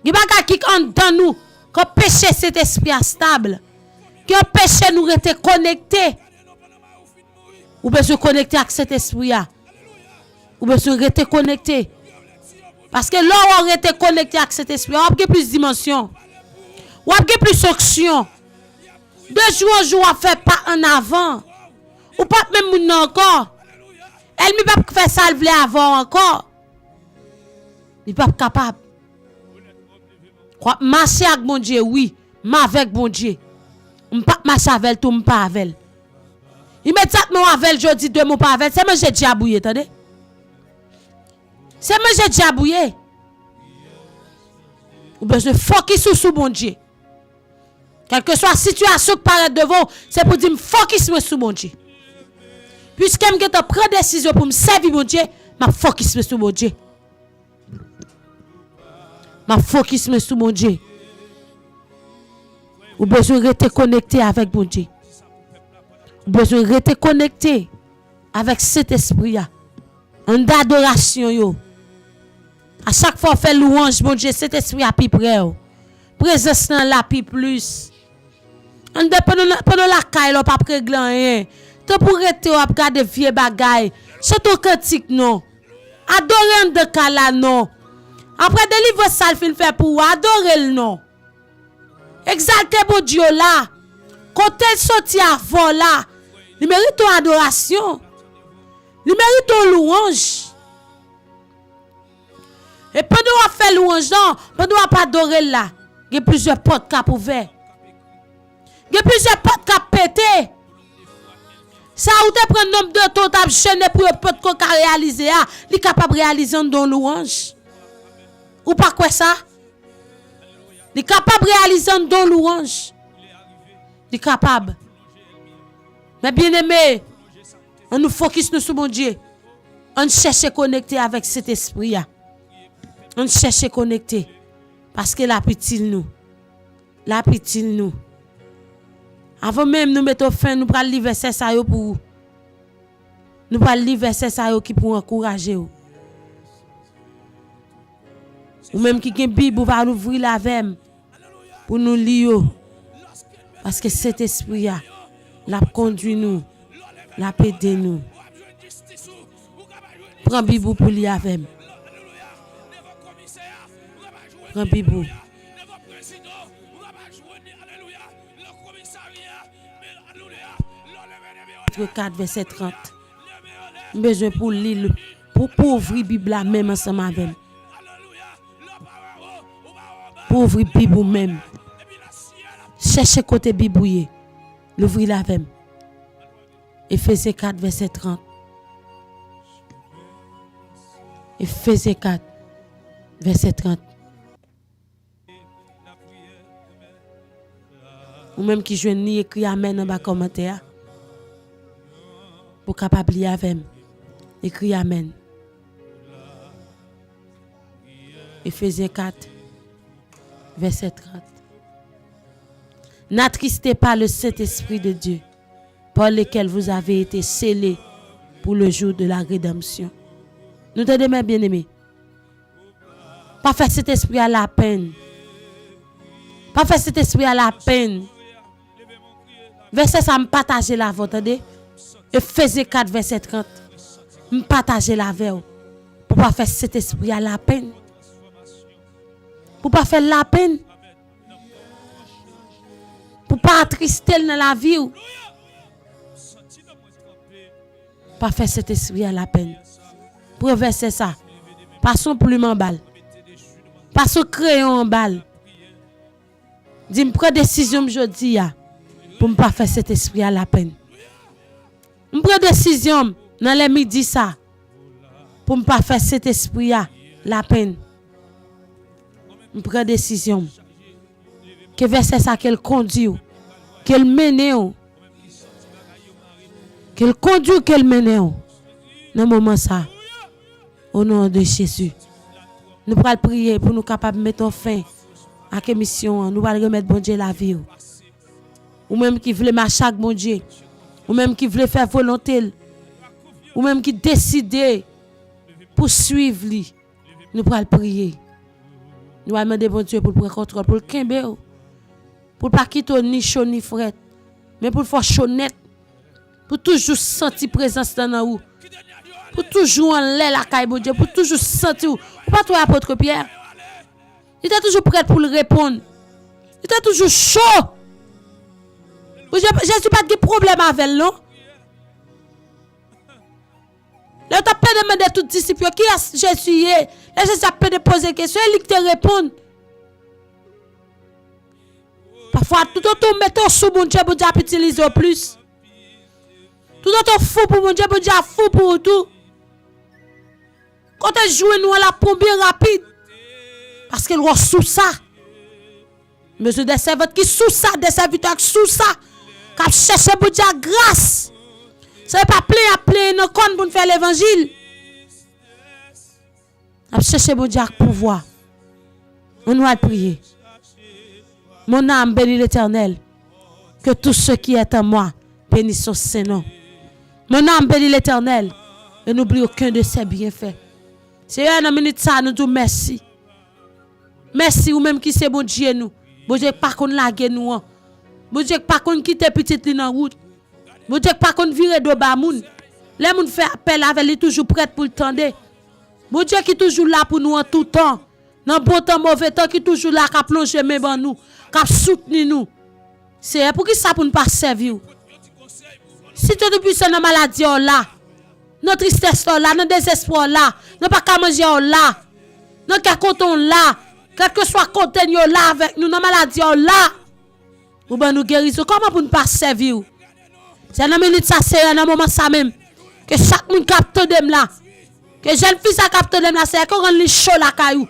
S2: Il y a des qui en dedans nous, qu'on péché cet esprit à stable. Qui empêche nous rester connectés. Ou besoin connecter avec cet esprit là. Ou besoin rester connecté. Parce que là on reste connecté avec cet esprit, on a plus de dimension. On a plus d'action. De jour en jour on fait pas en avant. Ou pas même moun encore. Elle mi pas faire ça le avant encore. Il pas capable. Marcher avec bon Dieu oui, mais avec bon Dieu. On pas marcher avec tout, on pas avec. Immédiatement avec jodi de mon pas avec, c'est moi j'ai déjà bouillé, attendez. C'est moi j'ai déjà bouillé. Ou besoin focus sur bon Dieu. Quelle que soit la situation qui paraît devant, c'est pour dire focus sur bon Dieu. Puisque je prends décision pour me servir mon Dieu, je focus sur mon Dieu. Je focus sur mon Dieu. Ou besoin de rester connecté avec mon Dieu. Ou besoin de rester connecté avec cet esprit là. En adoration yo. À chaque fois fait louange mon Dieu, cet esprit a plus près. Présence dans la plus. En pendant la caille là pas régler rien. Tant pour rester ou regarder vieux bagaille. C'est ton cantique non. Adorer de kala non. Après délivrer ça le fin fait pour adorer le non. Exalter bon Dieu là. Quand elle sorti avant là, il mérite ton adoration. Il mérite ton louange. Et pendant qu'on fait louange là, pendant qu'on pas adorer là, il y a plusieurs portes qui sont ouvertes. Il y a plusieurs portes qui sont pétées. Ça ou te prend nombre de temps t'a chaîne pour porte qu'on réaliser ah, il capable réaliser dans louange. Ou pas quoi ça? Il est capable de réaliser un don louange. Il est capable. Mais bien aimé, on nous focus sur mon Dieu. On cherche à connecter avec cet esprit. On cherche à connecter. Parce que la petite nous. La petite nous. Avant même nous mettre fin, nous prenons le verset ça pour vous. Nous prenons le verset ça qui pour encourager vous. Ou même qui a une Bible va ouvrir la veine pour nous lire. Parce que cet esprit a l'a conduit nous, l'a aidé nous. Prends Bible pour lire avec. Prends Bible. 4 verset 30. Besoin pour lire pour ouvrir Bible là même ensemble avec. Pour ouvrir Bible même. Cherchez côté Bible. L'ouvrir la même. Éphésiens 4 verset 30. Éphésiens 4 verset 30. Ou même qui joue ni écrit amen dans bas commentaire. Pour capable lire avec. Écrit amen. Éphésiens 4 verset 30. N'attristez pas le Saint-Esprit de Dieu, par lequel vous avez été scellés pour le jour de la rédemption. Nous te demandons, bien-aimés, pas faire cet esprit à la peine. Pas faire cet esprit à la peine. Verset ça me partager la voix, attendez. Éphésiens 4 verset 30. Me partager la voix pour pas faire cet esprit à la peine. Pour pas faire la peine. Pour pas attrister dans la vie. Pas faire cet esprit à la peine. Pour verser ça. Pas son plume en balle. Pas son crayon en balle. Dis me prends décision aujourd'hui pour ne pas faire cet esprit à la peine. Me prends décision dans les midi ça pour ne pas faire cet esprit à la peine. Me prends décision que verset ça qu'elle conduit, qu'elle mène, qu'elle conduit, qu'elle mène. Dans le moment ça, au nom de Jésus. Nous pourrons prier pour nous capables de mettre fin à la mission. Nous allons remettre bon Dieu la vie. Ou même qui veut marcher avec bon Dieu. Ou même qui veut faire volonté. Ou même qui décide pour suivre lui. Nous pourrons prier. Nous allons demander bon Dieu pour prendre contrôle, pour le kembe, pour ne pas quitter ni chaud ni fret, mais pour le faire chaud net, pour toujours sentir présence dans nous, pour toujours en l'air la caille, bon Dieu, pour toujours sentir. Ou pas toi, apôtre Pierre? Il était toujours prêt pour le répondre. Il était toujours chaud. Je ne suis pas de problème avec lui, non? Là, tu as pas demandé à tout disciple qui est Jésus. Là, Jésus a pas poser des questions, il te répond. Parfois, tout autant mettre sous mon Dieu pour Dieu utiliser plus. Tout autant fou pour mon Dieu pour Dieu fou pour tout. Quand tu joues, nous la pompe bien rapide. Parce qu'il est sous ça. Monsieur des serviteurs qui sous ça, des serviteurs qui sous ça. Qui cherchent pour Dieu grâce. Ce n'est pas plein nos comptes pour faire l'évangile. On cherche mon Dieu pouvoir. On doit prier. Mon âme bénit l'Éternel. Que tout ce qui est en moi bénisse son Saint-Nom. Mon âme bénit l'Éternel. Et n'oublie aucun de ses bienfaits. Seigneur, dans minute ça, nous disons merci. Merci ou même qui c'est bon Dieu nous. Bon Dieu pas qu'on lague nous. Bon Dieu pas qu'on quitte petite li dans route. Bon Dieu pas qu'on vire de bas moun. Les moun fait appel avec lui toujours prêt pour le tendre. Bon Dieu qui toujours là pour nous en tout temps. Dans bon temps mauvais temps qui toujours là qui plonger même dans nous, qui soutenir nous. C'est pour qui ça pour ne pas servir. Si tu depuis ça dans maladie là, dans tristesse là, dans désespoir là, dans pas qu'à manger là, dans qu'à content là, quel que soit contenu là avec nous dans maladie là, ou ben nous guérissons comment pour ne pas servir. C'est dans minute ça c'est dans moment ça même que chaque monde capte dem là, que jeune fille ça capte dem là, c'est qu'on rend les chaud la caillou,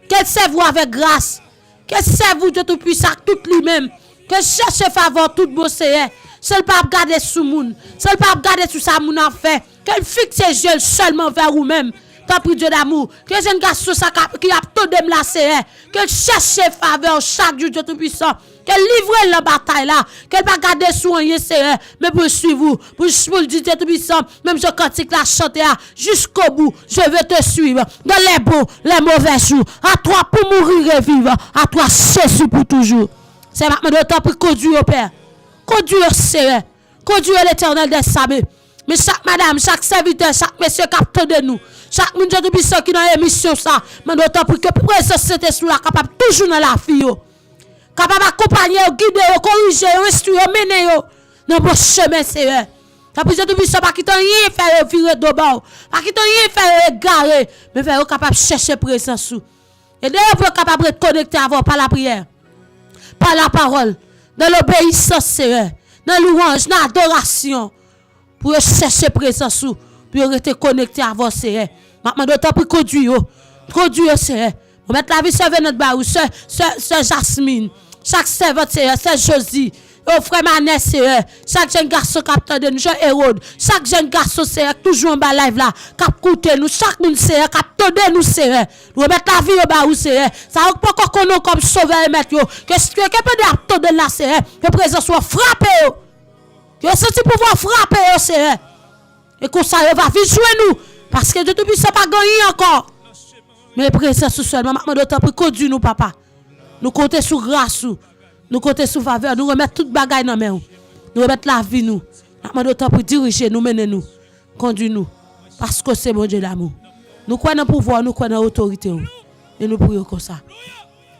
S2: qu'elle serve avec grâce, qu'elle serve de tout puissant tout lui-même, que cherche faveur tout beau c'est, seul pas regarder sous moun, seul pas regarder sous ça moun en fait, qu'elle fixe ses yeux seulement vers vous-même. Tant pis Dieu d'amour, que jeune garçon ça qui a tout dem là c'est, qu'elle cherche faveur chaque jour de tout puissant. Qu'elle livre la bataille là, qu'elle pas garder soigner c'est, mais pour suivre vous, pour le dire tout puissant, même je cantique la chanter jusqu'au bout, je vais te suivre dans les bons, les mauvais jours, à toi pour mourir et vivre, à toi Jésus pour toujours. C'est maintenant de temps pour conduire au Père, conduire c'est, conduire l'Éternel des sables. Mais chaque madame, chaque serviteur, chaque monsieur capteur de nous, chaque monde de puissant qui dans l'émission ça, mais de temps pour que présence cet esprit là capable toujours dans la vie. Capable d'accompagner, guider, corriger, instruire, mener dans le chemin, Seigneur. La puissance de puissance, pas qu'il t'en rien faire virer de bas, pas qu'il t'en rien faire égarer, mais faire capable de chercher présence. Et d'ailleurs, vous êtes capable de connecter avant par la prière, par la parole, dans l'obéissance, Seigneur, dans louange, dans l'adoration, pour chercher présence, pour rester connecté avant, Seigneur. Maintenant, d'autant pour conduire, Seigneur. On met la vie sur notre baou, sœur Jasmine. Chaque servante, c'est Josie. Oh, frère Manès, chaque jeune garçon capteur de nous, Jean Hérode. Chaque jeune garçon, c'est toujours en bas live là. Cap coûter nous, chaque monde, c'est capteur de nous, c'est. Nous mettre la vie au baou, c'est. Ça va pas qu'on nous comme sauveur et maître. Que ce que peut d'acteur de là, c'est. Que présence soit frappé. Que ce pouvoir frapper, c'est. Et qu'on ça va vite jouer nous. Parce que de tout ça pas gagné encore. Mais présence seulement, maintenant de temps pour conduire nous, papa. Nous comptons sur grâce, nous comptons sur faveur, nous remettons toute bagaille dans main. Nous remettons la vie nous. Maintenant de temps pour diriger nous, mener nous, conduire nous. Parce que c'est mon Dieu d'amour. Nous croyons dans le pouvoir, nous croyons dans l'autorité. Et nous prions comme ça.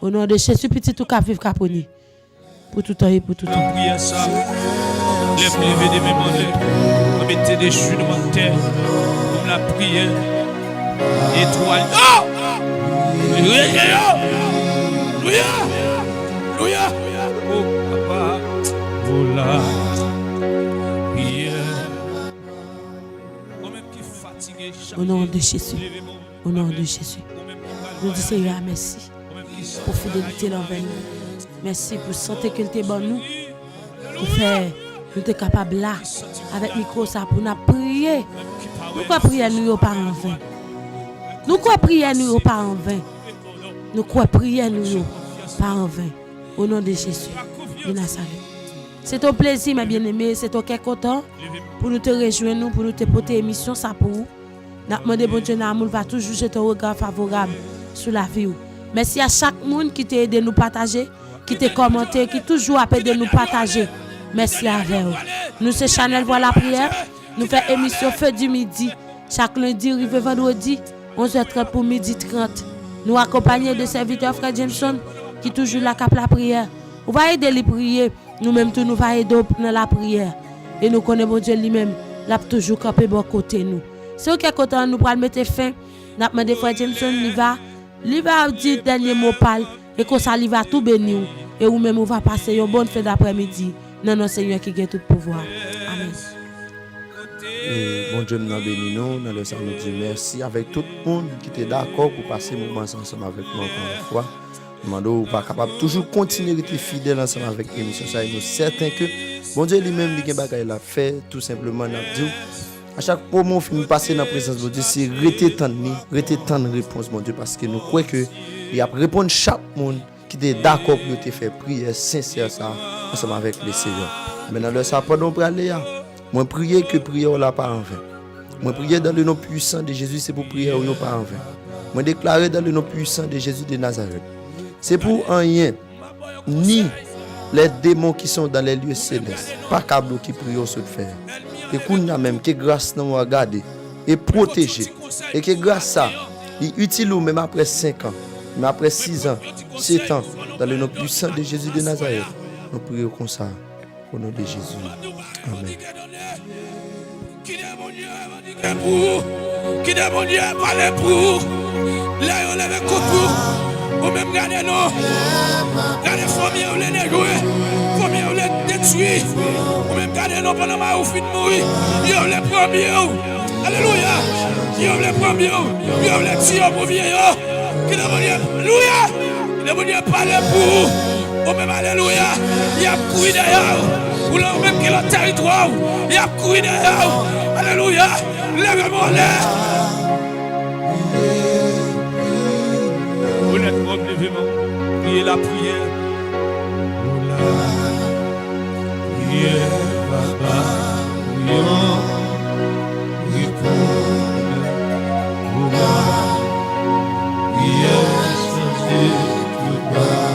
S2: Au nom de Jésus, petit tout cap vivre caponi. Pour tout temps et pour tout temps.
S1: Priez ça. Lève des mains, mettez des chutes devant terre. Comme la prière. Étoile. Oh! Alléluia! Oh, papa. Oh là. Prière. Moi-même qui fatigué.
S2: Au nom de Jésus. Au nom de Jésus. Nous disons Seigneur, merci pour fidélité envers nous. Merci pour santé que tu es bon nous. Pour faire, nous sommes capables là, avec le micro, ça, pour nous prier. Nous quoi prier nous pas en vain. Nous quoi prier nous pas en vain. Nous croyons prier nous, pas en vain. Au nom de Jésus de Nazareth. C'est un plaisir, mes bien-aimés, c'est un content pour nous te rejoindre, pour nous te porter émission, ça pour vous. Nous demandons, bon Dieu, nous va toujours jeter un regard favorable sur la vie. Merci à chaque monde qui t'a aidé nous partager, qui t'a commenté, qui toujours a aidé nous partager. Merci à vous. Nous, c'est Chanel Voix la prière. Nous faisons émission Feu du midi. Chaque lundi, arrivé vendredi, 11h30 pour midi 30. Nous accompagnés de serviteurs Frère Jameson qui toujours la cap la prière. On va aider les prier. Nous-mêmes, tout nous va aider dans la prière. Et nous connaissons bon Dieu lui-même. L'a toujours campé bon côté nous. C'est au côté nous pour mettre fin. N'a demandé Frère Jameson il va dire dernier mot parle et comme ça il va tout bénir et ou même on va passer une bonne fin d'après-midi. Non non Seigneur qui a tout pouvoir. Amen.
S4: Et bon Dieu nous bénit nous, dans le sang nous dit merci avec tout le monde qui était d'accord pour passer moment ensemble avec nous encore une fois. Demandons pas capable toujours continuer à être fidèle ensemble avec l'émission ça et nous certain que bon Dieu lui-même il a fait tout simplement n'a dit à chaque moment on passer dans la présence de Dieu c'est rester tendre réponse mon Dieu parce que nous croyons que il a répondre chaque monde qui est d'accord pour te faire prière sincère ça ensemble avec le Seigneur. Maintenant le ça pendant pour aller moi prier que prière là pas en vain. Moi prier dans le nom puissant de Jésus c'est pour prier ou pas en vain. Moi déclarer dans le nom puissant de Jésus de Nazareth. C'est pour rien ni les démons qui sont dans les lieux célestes, pas câble qui prient sur le fer. Et qu'on a même que grâce nous a gardé et protégé et que grâce ça, il utile même après 5 ans, mais après 6 ans, 7 ans dans le nom puissant de Jésus de Nazareth. Nous prions comme ça au nom de Jésus. Amen.
S1: Qui est mon Dieu, parlez pour. Là, on lève un coup pour. Ou même gardez nous. Gardez famille, on les jouer. Famille, on les détruire. Ou même gardez nous pendant ma fin de mourir. Yo les premiers. Alléluia. Yo les premiers. Yo les tiens pour vieillir. Qui est mon Dieu. Alléluia. Qui est mon Dieu, parlez pour. Ou même alléluia. Il y a couru derrière. Ou là, même qui est le territoire. Il y a couru derrière. Alléluia. Lève-moi là. Honnêtement, levez-moi. Priez la prière. Priez, papa. Priez pour moi. Priez, santé, tout bas.